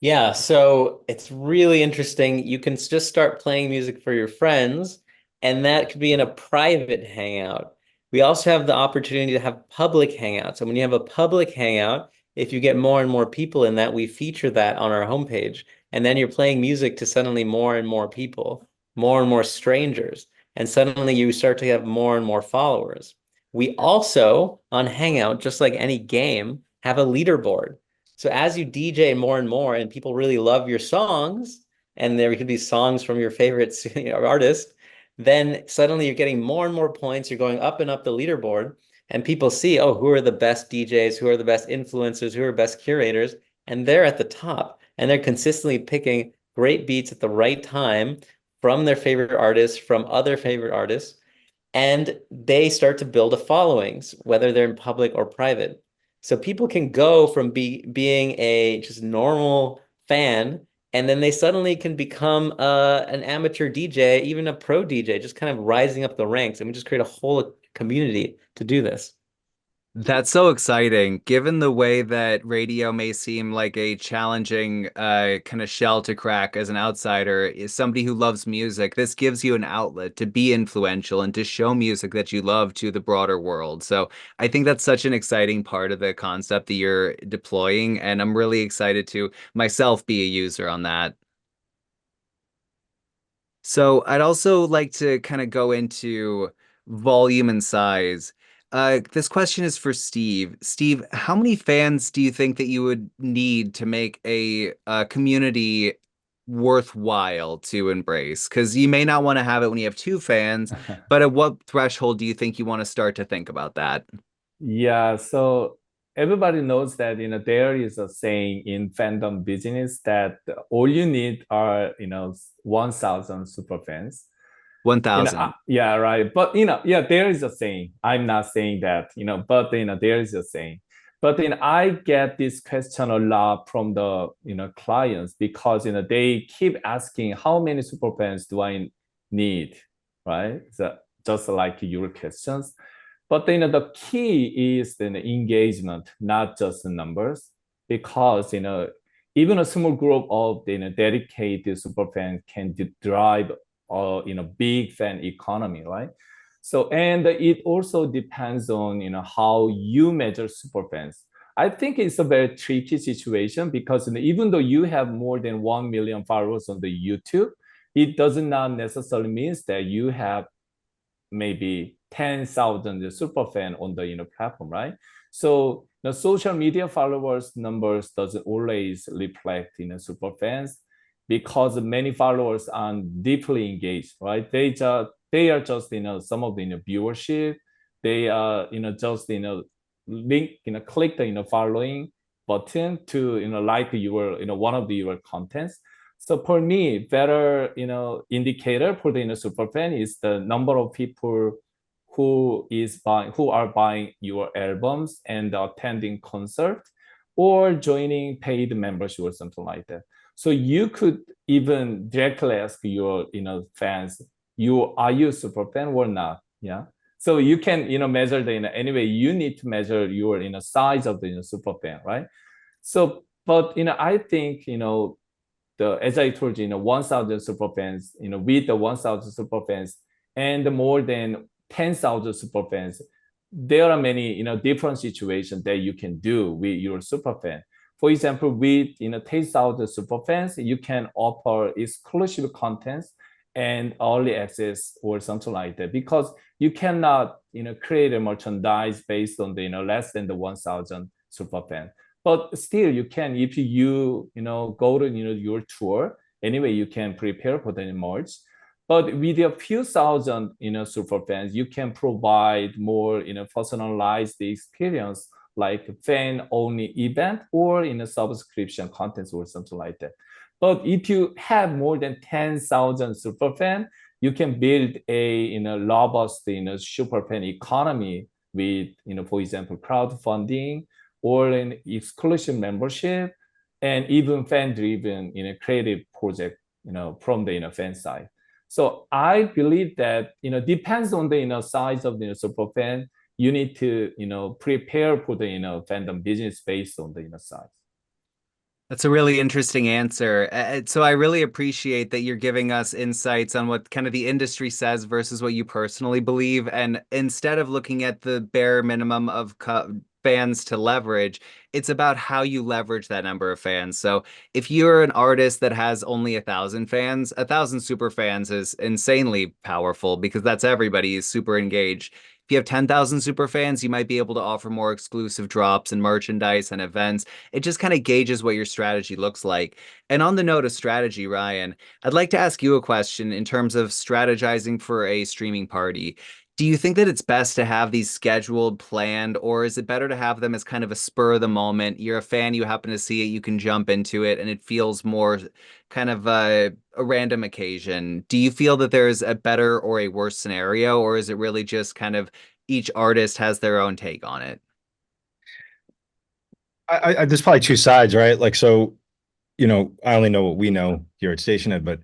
Yeah, so it's really interesting. You can just start playing music for your friends, and that could be in a private hangout. We also have the opportunity to have public hangouts. And when you have a public hangout, if you get more and more people in that, we feature that on our homepage. And then you're playing music to suddenly more and more people, more and more strangers. And suddenly you start to have more and more followers. We also, on Hangout, just like any game, have a leaderboard. So as you DJ more and more and people really love your songs, and there could be songs from your favorite artist, then suddenly you're getting more and more points. You're going up and up the leaderboard, and people see, oh, who are the best DJs, who are the best influencers, who are best curators, and they're at the top. And they're consistently picking great beats at the right time from their favorite artists, from other favorite artists, and they start to build a followings, whether they're in public or private. So people can go from being a just normal fan, and then they suddenly can become an amateur DJ, even a pro DJ, just kind of rising up the ranks. And we just create a whole community to do this. That's so exciting. Given the way that radio may seem like a challenging kind of shell to crack as an outsider, is somebody who loves music, this gives you an outlet to be influential and to show music that you love to the broader world. So I think that's such an exciting part of the concept that you're deploying, and I'm really excited to myself be a user on that. So I'd also like to kind of go into volume and size. This question is for Steve. Steve, how many fans do you think that you would need to make a community worthwhile to embrace? Because you may not want to have it when you have two fans, but at what threshold do you think you want to start to think about that? Yeah, so everybody knows that there is a saying in fandom business that all you need are 1,000 super fans. 1,000. Yeah, right. But yeah, there is a saying. I'm not saying that, but there is a saying. But I get this question a lot from the clients because they keep asking how many super fans do I need, right? So just like your questions. But the key is the engagement, not just the numbers, because even a small group of dedicated super fans can drive big fan economy, right? So and it also depends on how you measure super fans. I think it's a very tricky situation because even though you have more than 1 million followers on the YouTube, it does not necessarily means that you have maybe 10,000 super fan on the platform, right? So the social media followers numbers doesn't always reflect super fans because many followers are deeply engaged, right? They are just some of the viewership. They are just link click the following button to like your one of your contents. So for me, better indicator for the super fan is the number of people who are buying your albums and attending concert or joining paid membership or something like that. So you could even directly ask your fans, are you a super fan or not? Yeah. So you can measure the anyway you need to measure your size of the super fan, right? So But I think as I told you, 1,000 superfans, with the 1,000 superfans and more than 10,000 superfans, there are many, different situations that you can do with your superfan. For example, with 10,000 superfans, you can offer exclusive contents and early access or something like that, because you cannot, create a merchandise based on the, less than the 1,000 superfan. But still, you can, if go to your tour anyway, you can prepare for the merch. But with a few thousand super fans, you can provide more personalized experience, like fan only event or subscription contents or something like that. But if you have more than 10,000 super fan, you can build a robust super fan economy with for example crowdfunding or an exclusive membership, and even fan-driven creative project from the fan side. So I believe that depends on the size of the super fan. You need to prepare for the fandom business based on the size. That's a really interesting answer. So I really appreciate that you're giving us insights on what kind of the industry says versus what you personally believe. And instead of looking at the bare minimum of fans to leverage, it's about how you leverage that number of fans. So if you're an artist that has only 1,000 fans, 1,000 super fans is insanely powerful because that's everybody is super engaged. If you have 10,000 super fans, you might be able to offer more exclusive drops and merchandise and events. It just kind of gauges what your strategy looks like. And on the note of strategy, Ryan, I'd like to ask you a question in terms of strategizing for a streaming party. Do you think that it's best to have these scheduled, planned, or is it better to have them as kind of a spur of the moment? You're a fan, you happen to see it, you can jump into it, and it feels more kind of a random occasion. Do you feel that there's a better or a worse scenario, or is it really just kind of each artist has their own take on it? There's probably two sides, right? Like, so, I only know what we know here at Stationhead, but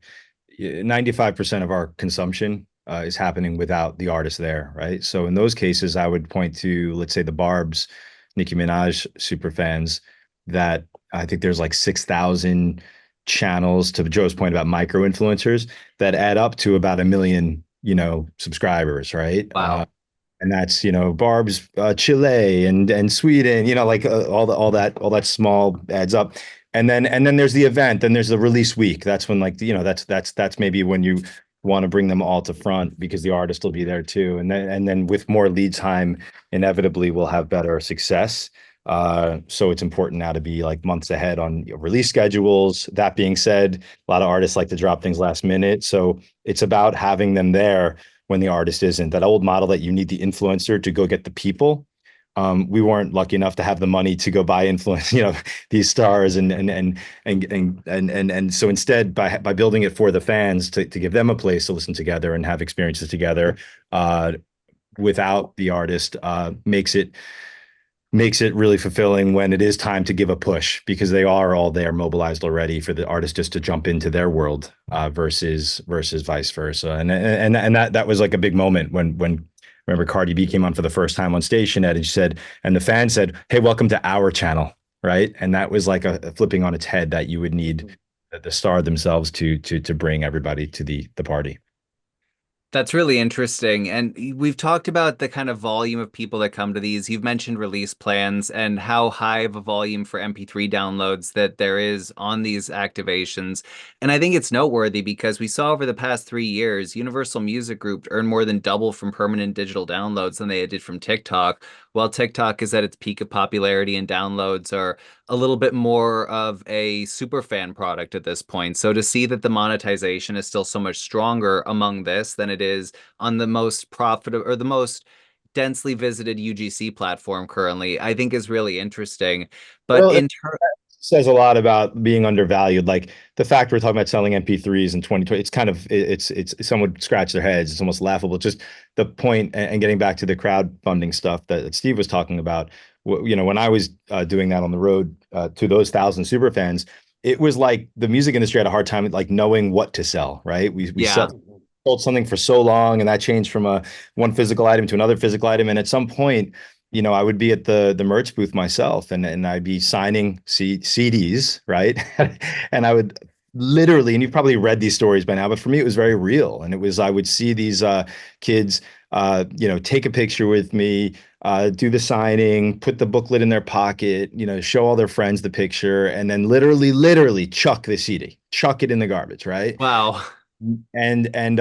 95% of our consumption is happening without the artist there, right? So in those cases, I would point to, let's say, the Barb's, Nicki Minaj super fans, that I think there's like 6,000 channels, to Joe's point about micro influencers, that add up to about 1 million, subscribers, right? Wow. And that's Barb's Chile and Sweden, like all that small adds up. And then there's the event, then there's the release week. That's when, like, that's maybe when you want to bring them all to front because the artist will be there too. And then with more lead time, inevitably we'll have better success. So it's important now to be like months ahead on release schedules. That being said, a lot of artists like to drop things last minute. So it's about having them there when the artist isn't. That old model that you need the influencer to go get the people. We weren't lucky enough to have the money to go buy influence, these stars, and so instead, by building it for the fans to give them a place to listen together and have experiences together, without the artist, makes it really fulfilling when it is time to give a push, because they are all there mobilized already for the artist just to jump into their world, versus vice versa. And that was like a big moment when remember Cardi B came on for the first time on Stationhead, and she said, and the fan said, "Hey, welcome to our channel," right? And that was like a flipping on its head, that you would need the star themselves to bring everybody to the party. That's really interesting. And we've talked about the kind of volume of people that come to these. You've mentioned release plans and how high of a volume for MP3 downloads that there is on these activations. And I think it's noteworthy because we saw over the past 3 years, Universal Music Group earned more than double from permanent digital downloads than they did from TikTok, while TikTok is at its peak of popularity and downloads are a little bit more of a super fan product at this point. So to see that the monetization is still so much stronger among this than it is on the most profitable or the most densely visited UGC platform currently, I think is really interesting. But Well, in terms, says a lot about being undervalued. Like the fact we're talking about selling MP3s in 2020, it's kind of, it's some would scratch their heads. It's almost laughable. Just the point, and getting back to the crowdfunding stuff that Steve was talking about, when I was doing that on the road to those 1,000 super fans, it was like the music industry had a hard time like knowing what to sell, right? We yeah, sold something for so long, and that changed from one physical item to another physical item. And at some point, I would be at the merch booth myself, and I'd be signing CDs, right? And I would literally, and you've probably read these stories by now, but for me, it was very real. And it was, I would see these kids, take a picture with me, do the signing, put the booklet in their pocket, show all their friends the picture, and then literally chuck the CD, chuck it in the garbage, right? Wow. And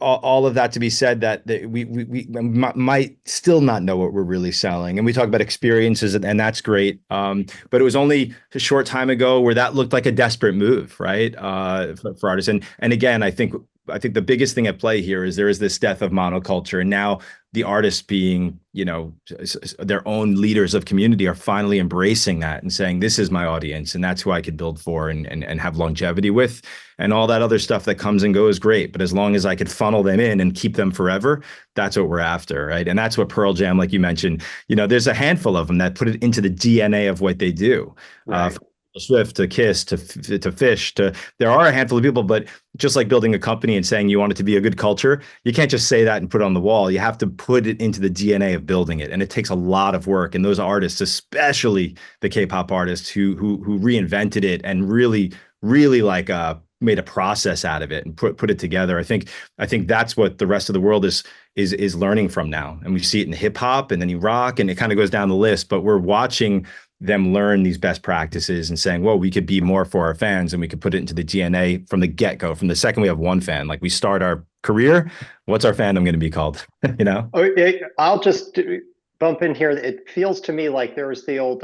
all of that to be said, that we might still not know what we're really selling, and we talk about experiences, and that's great, but it was only a short time ago where that looked like a desperate move, right, for artists. And again, I think the biggest thing at play here is there is this death of monoculture, and now the artists, being their own leaders of community, are finally embracing that and saying, this is my audience, and that's who I could build for and have longevity with. And all that other stuff that comes and goes, great, but as long as I could funnel them in and keep them forever, that's what we're after, right? And that's what Pearl Jam, like you mentioned, there's a handful of them that put it into the DNA of what they do. Right. From Swift to Kiss to Fish to, there are a handful of people, but just like building a company and saying you want it to be a good culture, you can't just say that and put it on the wall. You have to put it into the DNA of building it, and it takes a lot of work. And those artists, especially the K-pop artists who reinvented it and really like made a process out of it and put it together. I think that's what the rest of the world is learning from now, and we see it in hip hop and then you rock, and it kind of goes down the list. But we're watching them learn these best practices and saying, well, we could be more for our fans, and we could put it into the DNA from the get-go, from the second we have one fan. Like, we start our career, what's our fandom going to be called? I'll just bump in here. It feels to me like there was the old,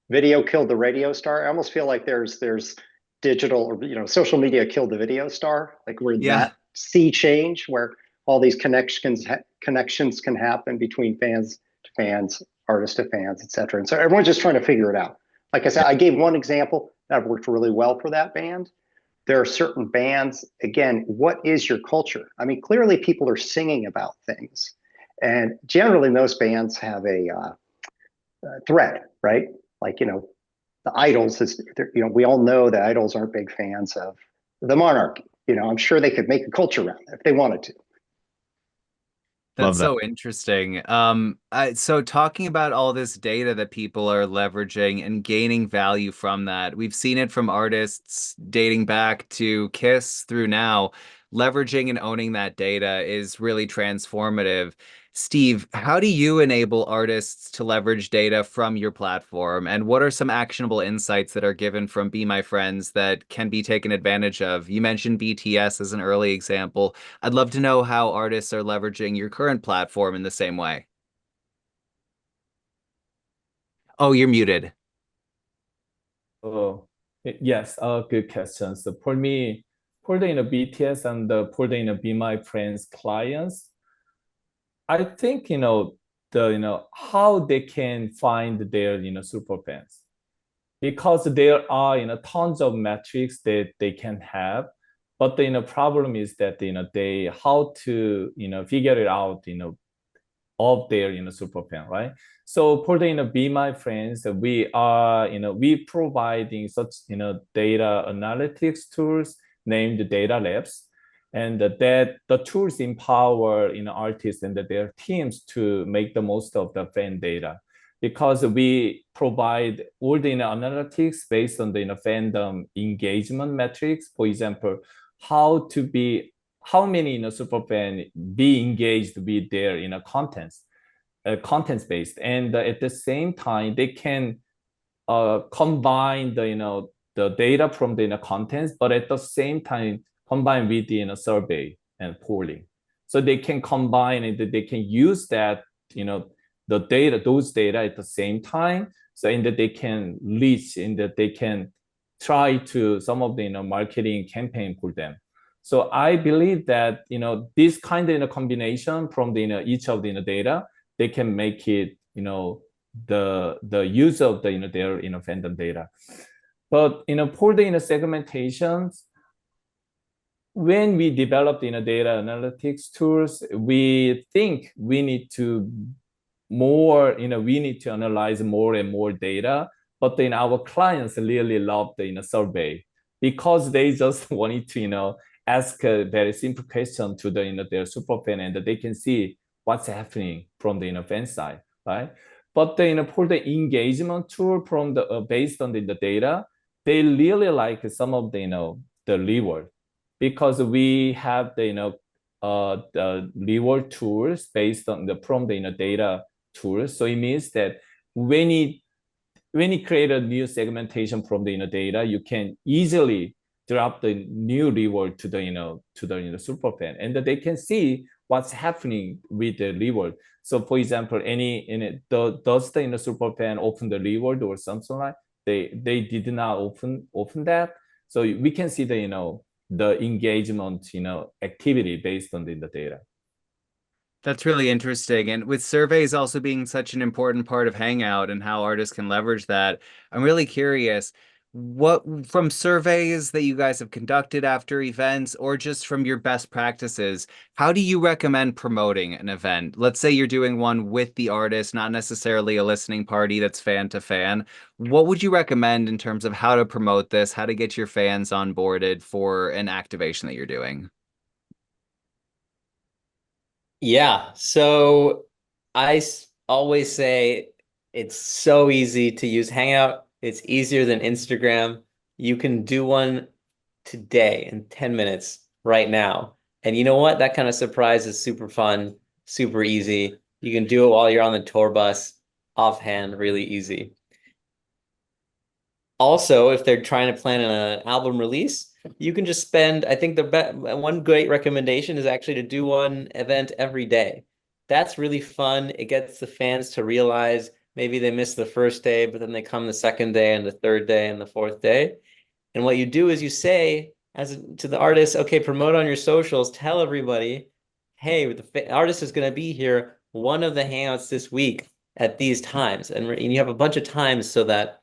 video killed the radio star. I almost feel like there's digital, or social media killed the video star. Like, we're that sea change where all these connections can happen between fans to fans, artists to fans, etc. And so everyone's just trying to figure it out. Like I said, I gave one example that worked really well for that band. There are certain bands, again, what is your culture? I mean, clearly people are singing about things. And generally those bands have a thread, right? Like, the Idols is, we all know the Idols aren't big fans of the monarchy. I'm sure they could make a culture around it if they wanted to. That's so interesting. So talking about all this data that people are leveraging and gaining value from that, we've seen it from artists dating back to Kiss through now. Leveraging and owning that data is really transformative. Steve, how do you enable artists to leverage data from your platform? And what are some actionable insights that are given from Be My Friends that can be taken advantage of? You mentioned BTS as an early example. I'd love to know how artists are leveraging your current platform in the same way. Oh, you're muted. Oh, yes, good question. So for me, for the BTS and for the Be My Friends clients, I think the how they can find their super fans, because there are tons of metrics that they can have, but the problem is that they how to figure it out of their super fan, right? So for the Be My Friends, we are we providing such data analytics tools named data labs, and that the tools empower artists and their teams to make the most of the fan data, because we provide all the analytics based on the fandom engagement metrics. For example, how many super fan be engaged with their contents, contents based, and at the same time they can combine the data from the contents, but at the same time combine with the survey and polling, so they can combine and they can use that the data, those data at the same time, so in that they can reach, in that they can try to some of the marketing campaign for them. So I believe that this kind of combination from the each of the data, they can make it the use of the their fandom data. But for the segmentations, when we develop data analytics tools, we think we need to we need to analyze more and more data. But then our clients really love the survey, because they just wanted to ask a very simple question to the their super fan, and they can see what's happening from the fan side, right? But for the engagement tool from the based on the data, they really like some of the reward, because we have the reward tools based on the from the data tools. So it means that when you create a new segmentation from the data, you can easily drop the new reward to the superfan, and that they can see what's happening with the reward. So, for example, does the superfan open the reward or something like they did not open that, so we can see the engagement activity based on the data. That's really interesting. And with surveys also being such an important part of Hangout and how artists can leverage that, I'm really curious what from surveys that you guys have conducted after events or just from your best practices, how do you recommend promoting an event? Let's say you're doing one with the artist, not necessarily a listening party that's fan to fan. What would you recommend in terms of how to promote this, how to get your fans onboarded for an activation that you're doing? Yeah, so always say it's so easy to use Hangout. It's easier than Instagram. You can do one today in 10 minutes right now. And you know what? That kind of surprise is super fun, super easy. You can do it while you're on the tour bus, offhand, really easy. Also, if they're trying to plan an album release, you can just spend, I think one great recommendation is actually to do one event every day. That's really fun. It gets the fans to realize maybe they missed the first day, but then they come the second day and the third day and the fourth day. And what you do is you say to the artist, okay, promote on your socials, tell everybody, hey, the artist is going to be here one of the hangouts this week at these times. And you have a bunch of times so that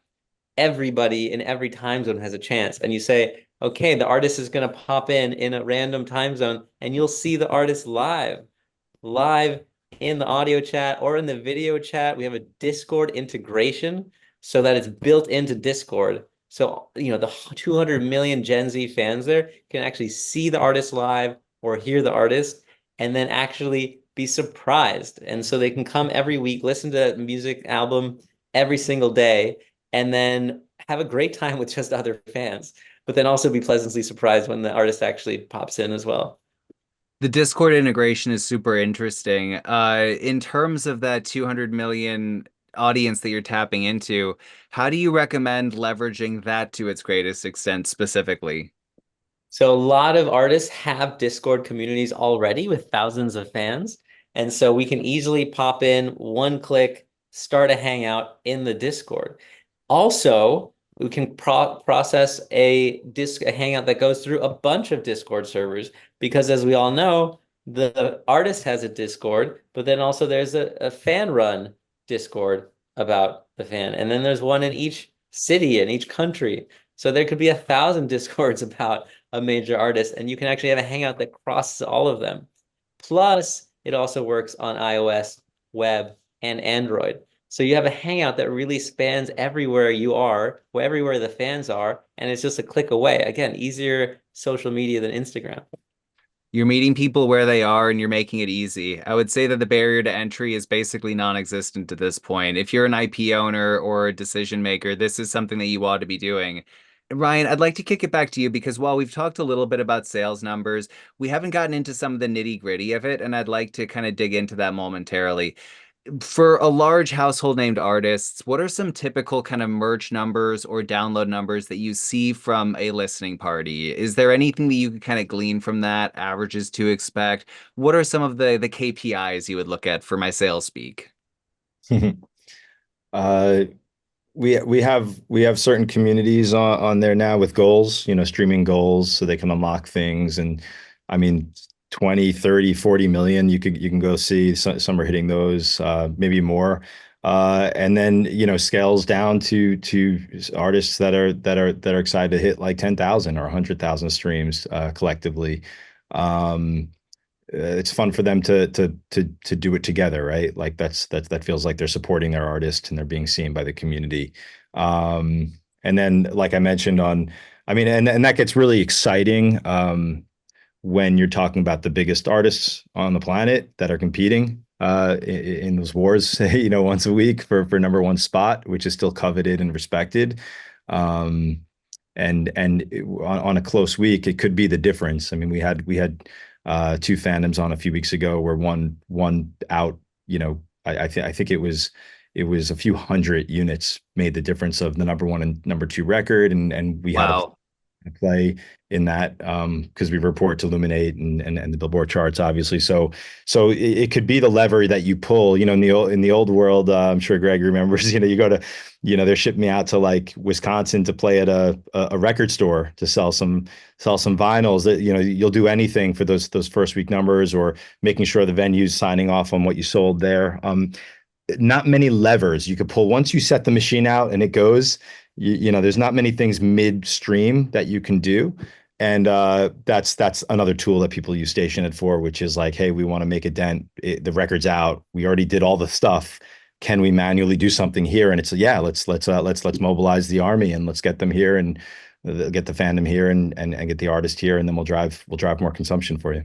everybody in every time zone has a chance. And you say, okay, the artist is going to pop in a random time zone, and you'll see the artist live in the audio chat or in the video chat. We have a Discord integration so that it's built into Discord. So, the 200 million Gen Z fans there can actually see the artist live or hear the artist and then actually be surprised. And so they can come every week, listen to that music album every single day, and then have a great time with just other fans, but then also be pleasantly surprised when the artist actually pops in as well. The Discord integration is super interesting. In terms of that 200 million audience that you're tapping into, how do you recommend leveraging that to its greatest extent specifically? So a lot of artists have Discord communities already with thousands of fans. And so we can easily pop in, one click, start a hangout in the Discord. Also, we can process a hangout that goes through a bunch of Discord servers, because as we all know, the artist has a Discord, but then also there's a fan run Discord about the fan. And then there's one in each city, in each country. So there could be 1,000 Discords about a major artist, and you can actually have a hangout that crosses all of them. Plus, it also works on iOS, web, and Android. So you have a hangout that really spans everywhere you are, everywhere the fans are, and it's just a click away. Again, easier social media than Instagram. You're meeting people where they are and you're making it easy. I would say that the barrier to entry is basically non-existent at this point. If you're an IP owner or a decision maker, this is something that you ought to be doing. Ryan, I'd like to kick it back to you because while we've talked a little bit about sales numbers, we haven't gotten into some of the nitty-gritty of it, and I'd like to kind of dig into that momentarily. For a large household named artists, what are some typical kind of merch numbers or download numbers that you see from a listening party? Is there anything that you could kind of glean from that, averages to expect? What are some of the KPIs you would look at for my sales speak? We have certain communities on there now with goals, streaming goals, so they can unlock things. And I mean, 20, 30, 40 million, you can go see. Some are hitting those, maybe more. And then, scales down to artists that are excited to hit like 10,000 or 100,000 streams collectively. It's fun for them to do it together, right? Like that feels like they're supporting their artist and they're being seen by the community. And then, like I mentioned and that gets really exciting when you're talking about the biggest artists on the planet that are competing. in those wars, once a week for number one spot, which is still coveted and respected. On a close week, it could be the difference. I mean, we had two fandoms on a few weeks ago where one out, I think it was a few hundred units made the difference of the number one and number two record, and we had a Wow. play in that because we report to Luminate and the Billboard charts, obviously. So it could be the lever that you pull. In the old world, I'm sure Greg remembers. You go to, they're shipping me out to like Wisconsin to play at a record store to sell some vinyls. That you'll do anything for those first week numbers, or making sure the venue's signing off on what you sold there. Not many levers you could pull once you set the machine out and it goes. There's not many things midstream that you can do. And that's another tool that people use Stationhead for, which is like, hey, we want to make a dent. The record's out. We already did all the stuff. Can we manually do something here? And it's let's mobilize the army and let's get them here and get the fandom here and get the artist here, and then we'll drive more consumption for you.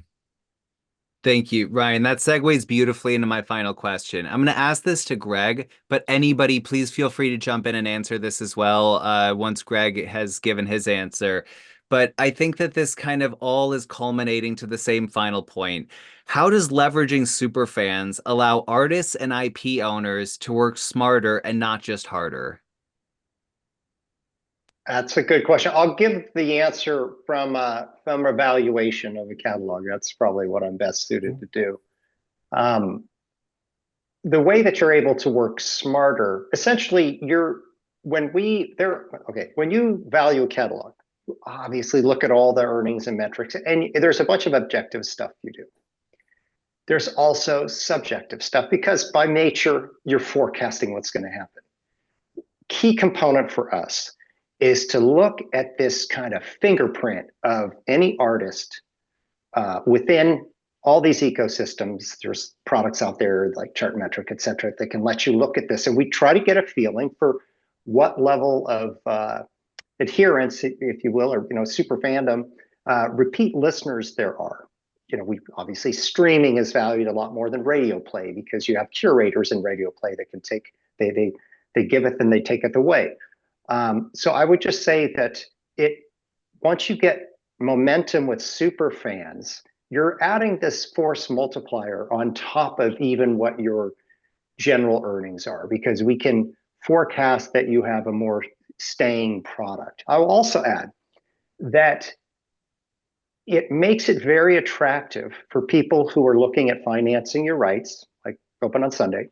Thank you, Ryan. That segues beautifully into my final question. I'm going to ask this to Greg, but anybody, please feel free to jump in and answer this as well once Greg has given his answer. But I think that this kind of all is culminating to the same final point. How does leveraging superfans allow artists and IP owners to work smarter and not just harder? That's a good question. I'll give the answer from evaluation of a catalog. That's probably what I'm best suited to do. The way that you're able to work smarter, essentially, when you value a catalog, obviously look at all the earnings and metrics, and there's a bunch of objective stuff you do. There's also subjective stuff, because by nature, you're forecasting what's going to happen. Key component for us is to look at this kind of fingerprint of any artist within all these ecosystems. There's products out there like Chartmetric, et cetera, that can let you look at this. And we try to get a feeling for what level of adherence, if you will, or super fandom, repeat listeners there are. We obviously, streaming is valued a lot more than radio play, because you have curators in radio play that can take, they giveth and they taketh away. So I would just say that once you get momentum with super fans, you're adding this force multiplier on top of even what your general earnings are, because we can forecast that you have a more staying product. I will also add that it makes it very attractive for people who are looking at financing your rights, like Open on Sunday.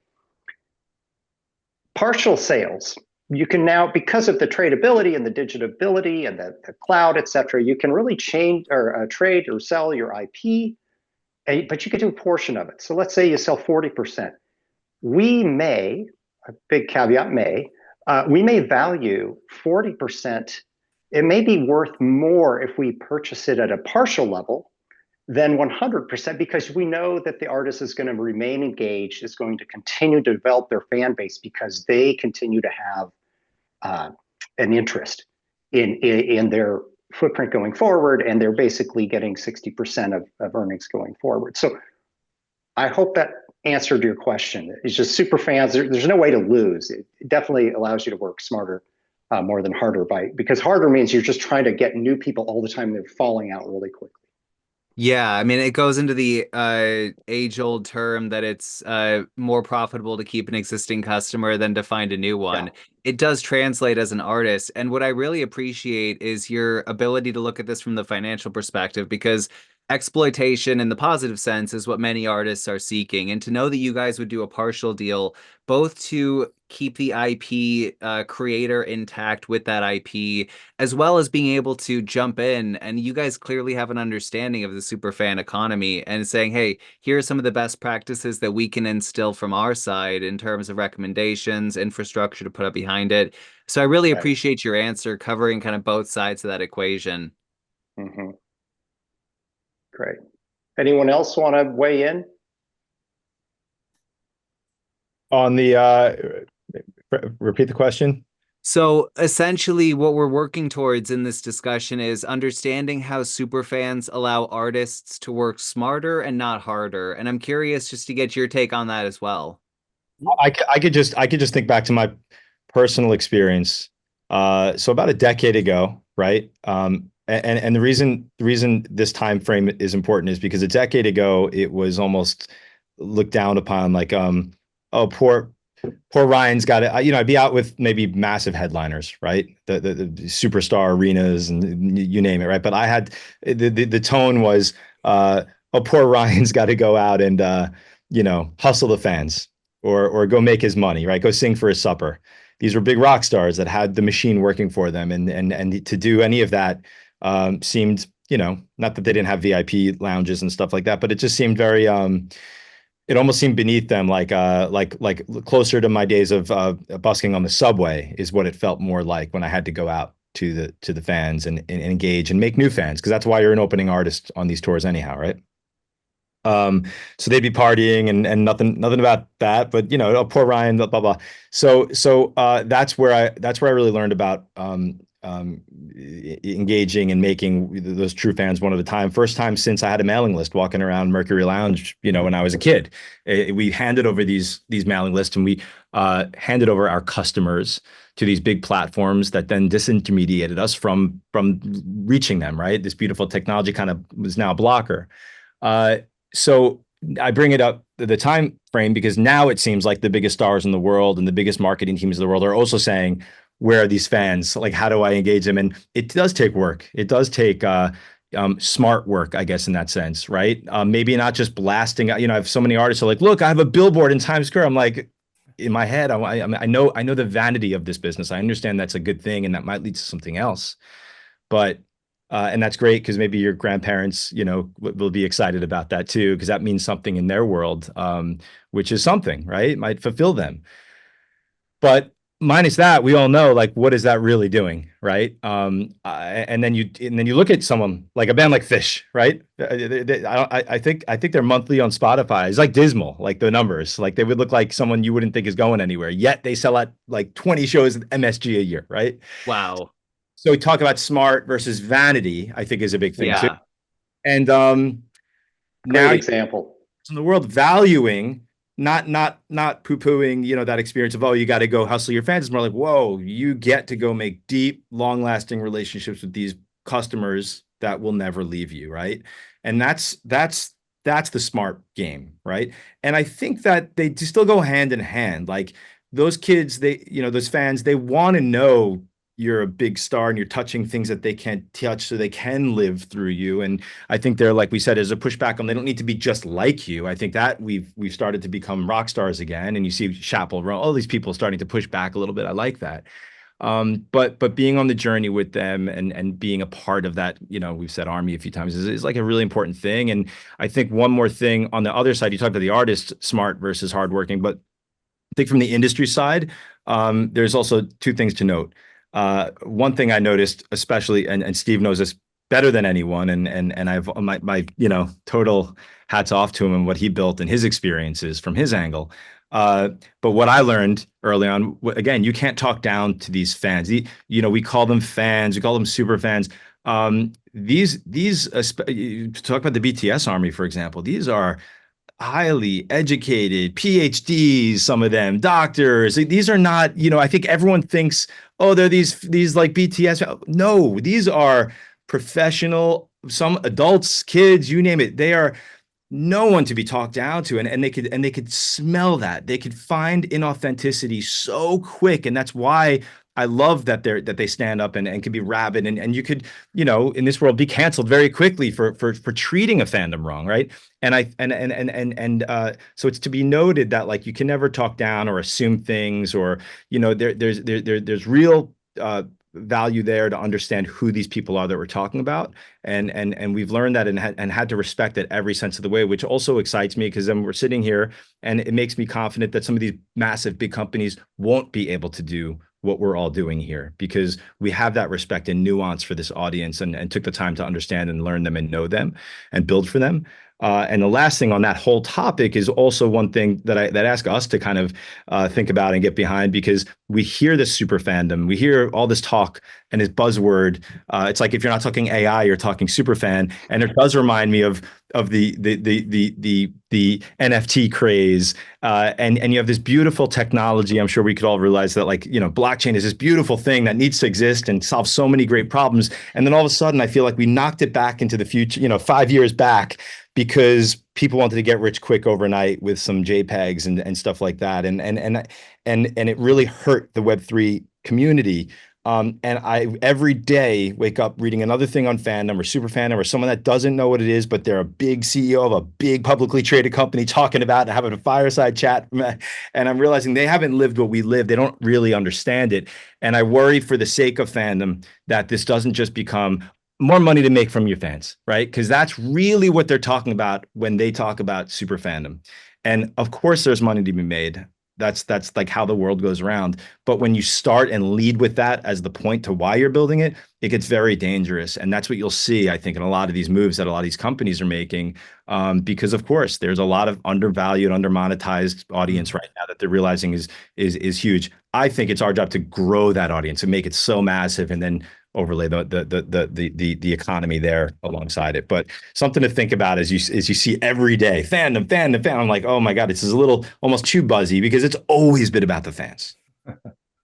Partial sales. You can now, because of the tradability and the digitability and the cloud, et cetera, you can really change or trade or sell your IP, but you can do a portion of it. So let's say you sell 40%. We may, a big caveat we may value 40%. It may be worth more if we purchase it at a partial level than 100%, because we know that the artist is going to remain engaged, is going to continue to develop their fan base, because they continue to have an interest in their footprint going forward, and they're basically getting 60% of earnings going forward. So I hope that answered your question. It's just super fans. There's no way to lose. It definitely allows you to work smarter more than harder, because harder means you're just trying to get new people all the time. They're falling out really quickly. Yeah, I mean, it goes into the age-old term that it's more profitable to keep an existing customer than to find a new one. Yeah. It does translate as an artist. And what I really appreciate is your ability to look at this from the financial perspective, because exploitation in the positive sense is what many artists are seeking. And to know that you guys would do a partial deal, both to keep the IP creator intact with that IP, as well as being able to jump in, and you guys clearly have an understanding of the super fan economy and saying, hey, here are some of the best practices that we can instill from our side in terms of recommendations, infrastructure to put up behind it. So I really Right. appreciate your answer covering kind of both sides of that equation. Mm-hmm. Great. Anyone else want to weigh in? On the repeat the question. So essentially, what we're working towards in this discussion is understanding how superfans allow artists to work smarter and not harder. And I'm curious just to get your take on that as well. I could just think back to my personal experience. So about a decade ago, right? And the reason this time frame is important is because a decade ago it was almost looked down upon, like, oh, poor Ryan's got it. You know, I'd be out with maybe massive headliners, right? The superstar arenas and you name it, right? But I had the tone was, oh, poor Ryan's got to go out and hustle the fans, or go make his money, right? Go sing for his supper. These were big rock stars that had the machine working for them, and to do any of that seemed, not that they didn't have VIP lounges and stuff like that, but it just seemed very it almost seemed beneath them, like closer to my days of busking on the subway is what it felt more like when I had to go out to the fans and engage and make new fans, because that's why you're an opening artist on these tours anyhow, right? So they'd be partying and nothing about that, but oh, poor Ryan, blah blah blah. So that's where I really learned about engaging and making those true fans one at a time. First time since I had a mailing list walking around Mercury Lounge, when I was a kid. We handed over these mailing lists, and we handed over our customers to these big platforms that then disintermediated us from reaching them, right? This beautiful technology kind of was now a blocker. So I bring it up the time frame because now it seems like the biggest stars in the world and the biggest marketing teams in the world are also saying, where are these fans? Like, how do I engage them? And it does take work. It does take smart work, I guess, in that sense, right? Maybe not just blasting. I have so many artists who are like, look, I have a billboard in Times Square. I'm like, in my head, I know the vanity of this business. I understand that's a good thing, and that might lead to something else. But and that's great because maybe your grandparents, will be excited about that too, because that means something in their world, which is something, right? It might fulfill them. But minus that, we all know, like, what is that really doing, right? And then you look at someone like a band like Fish, right? I think they're monthly on Spotify. It's like dismal, like the numbers, like they would look like someone you wouldn't think is going anywhere. Yet they sell out like 20 shows at MSG a year, right? Wow. So we talk about smart versus vanity, I think, is a big thing too. Yeah. And Great now example. in the world valuing, not poo-pooing, that experience of, oh, you got to go hustle your fans. It's more like, whoa, you get to go make deep, long-lasting relationships with these customers that will never leave you, right? And that's the smart game, right? And I think that they still go hand in hand. Like those kids, those fans, they want to know you're a big star and you're touching things that they can't touch, so they can live through you. And I think they're, like we said, as a pushback on, they don't need to be just like you. I think that we've started to become rock stars again, and you see Chappell, all these people starting to push back a little bit. I like that. But being on the journey with them and being a part of that, we've said army a few times, is like a really important thing. And I think one more thing on the other side, you talked about the artist, smart versus hardworking, but I think from the industry side, there's also two things to note. One thing I noticed, especially, and Steve knows this better than anyone, and I've my total hats off to him and what he built and his experiences from his angle. But what I learned early on, again, you can't talk down to these fans. We call them fans, we call them super fans. These talk about the BTS army, for example. These are highly educated PhDs, some of them doctors. These are not, I think everyone thinks, oh, they're these like BTS. No, these are professional, some adults, kids, you name it. They are no one to be talked down to, and they could smell that. They could find inauthenticity so quick, and that's why I love that they stand up and can be rabid, and you could, in this world, be canceled very quickly for treating a fandom wrong, right? So it's to be noted that, like, you can never talk down or assume things, or there's real value there to understand who these people are that we're talking about, and we've learned that and had to respect it every sense of the way, which also excites me, because then we're sitting here and it makes me confident that some of these massive big companies won't be able to do what we're all doing here, because we have that respect and nuance for this audience, and took the time to understand and learn them and know them and build for them. And the last thing on that whole topic is also one thing that ask us to kind of think about and get behind, because we hear this super fandom, we hear all this talk and this buzzword. It's like if you're not talking AI, you're talking super fan, and it does remind me of the NFT craze, and you have this beautiful technology. I'm sure we could all realize that, like, blockchain is this beautiful thing that needs to exist and solve so many great problems. And then all of a sudden, I feel like we knocked it back into the future, 5 years back, because people wanted to get rich quick overnight with some JPEGs and stuff like that, and it really hurt the Web3 community. And I every day wake up reading another thing on fandom or super fandom or someone that doesn't know what it is, but they're a big CEO of a big publicly traded company talking about it and having a fireside chat. And I'm realizing they haven't lived what we live. They don't really understand it. And I worry for the sake of fandom that this doesn't just become more money to make from your fans, right? Because that's really what they're talking about when they talk about super fandom. And of course, there's money to be made. That's like how the world goes around. But when you start and lead with that as the point to why you're building it, it gets very dangerous. And that's what you'll see, I think, in a lot of these moves that a lot of these companies are making. Because of course, there's a lot of undervalued, undermonetized audience right now that they're realizing is huge. I think it's our job to grow that audience and make it so massive, and then overlay the economy there alongside it. But something to think about as you see every day fandom. I'm like, oh my God, this is a little almost too buzzy, because it's always been about the fans.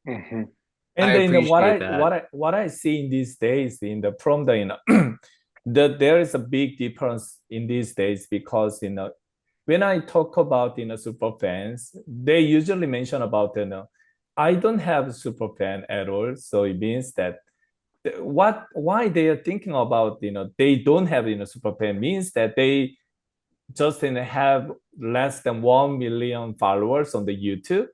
Mhm. And I then appreciate that. what I see in these days from the there is a big difference in these days, because when I talk about super fans, they usually mention about I don't have super fan at all. So it means that why they are thinking about they don't have super fan means that they just have less than 1 million followers on the YouTube.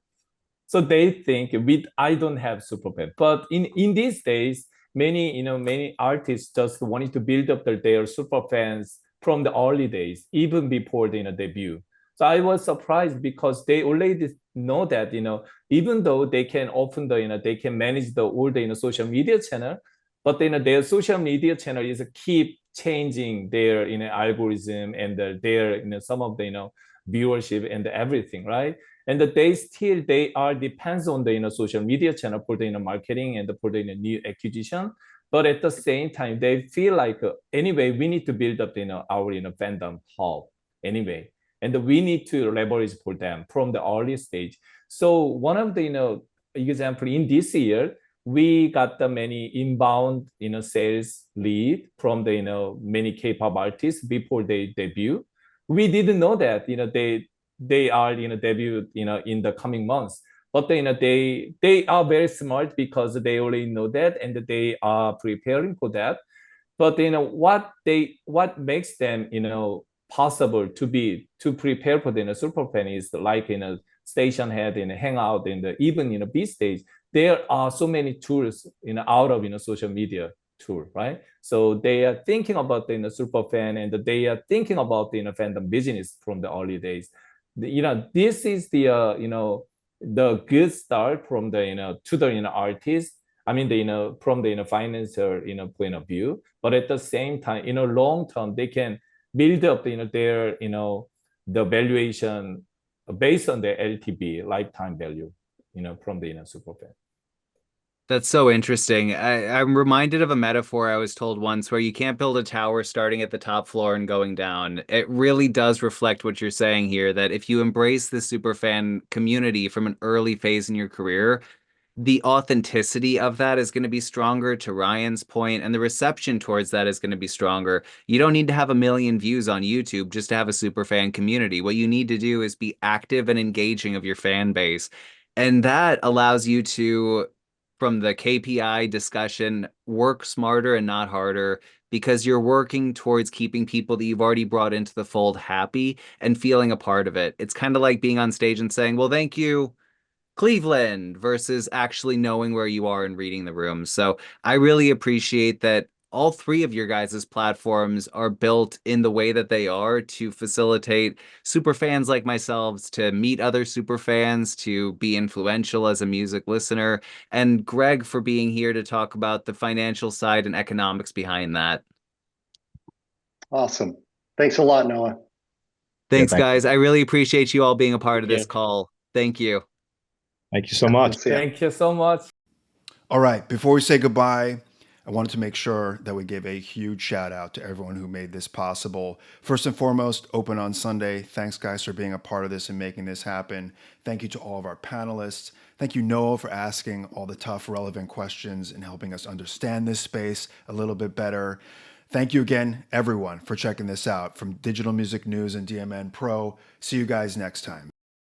So they think with I don't have super fan. But in these days, many artists just wanted to build up their super fans from the early days, even before the debut. So I was surprised, because they already know that even though they can often they can manage all the social media channel, but their social media channel is keep changing their algorithm and their some of the viewership and everything, right? And they are depends on the social media channel for the marketing and for the new acquisition. But at the same time, they feel like anyway we need to build up our fandom hub anyway, and we need to leverage for them from the early stage. So one of the example in this year, we got the many inbound sales lead from the many K-pop artists before they debut. We didn't know that they are debut in the coming months, but they are very smart, because they already know that and they are preparing for that. But what makes them possible to prepare for the super fan is like Stationhead, Hangout, and even B stage. There are so many tools out of social media tool, right? So they are thinking about the super fan, and they are thinking about the fandom business from the early days. This is the good start from the to the artist. I mean, from the financial point of view, but at the same time, long term, they can build up their the valuation based on the LTV, lifetime value, from the super fan. That's so interesting. I'm reminded of a metaphor I was told once, where you can't build a tower starting at the top floor and going down. It really does reflect what you're saying here, that if you embrace the superfan community from an early phase in your career, the authenticity of that is going to be stronger, to Ryan's point, and the reception towards that is going to be stronger. You don't need to have a million views on YouTube just to have a superfan community. What you need to do is be active and engaging of your fan base. And that allows you to, from the KPI discussion, work smarter and not harder, because you're working towards keeping people that you've already brought into the fold happy and feeling a part of it. It's kind of like being on stage and saying, well, thank you, Cleveland, versus actually knowing where you are and reading the room. So I really appreciate that all three of your guys' platforms are built in the way that they are to facilitate super fans like myself to meet other super fans, to be influential as a music listener, and Greg for being here to talk about the financial side and economics behind that. Awesome. Thanks a lot, Noah. Thanks, thank guys. I really appreciate you all being a part of Thank this you. call. Thank you. you so much. See ya. Thank you so much. All right, before we say goodbye, I wanted to make sure that we give a huge shout out to everyone who made this possible. First and foremost, Open on Sunday. Thanks, guys, for being a part of this and making this happen. Thank you to all of our panelists. Thank you, Noah, for asking all the tough, relevant questions and helping us understand this space a little bit better. Thank you again, everyone, for checking this out. From Digital Music News and DMN Pro, see you guys next time.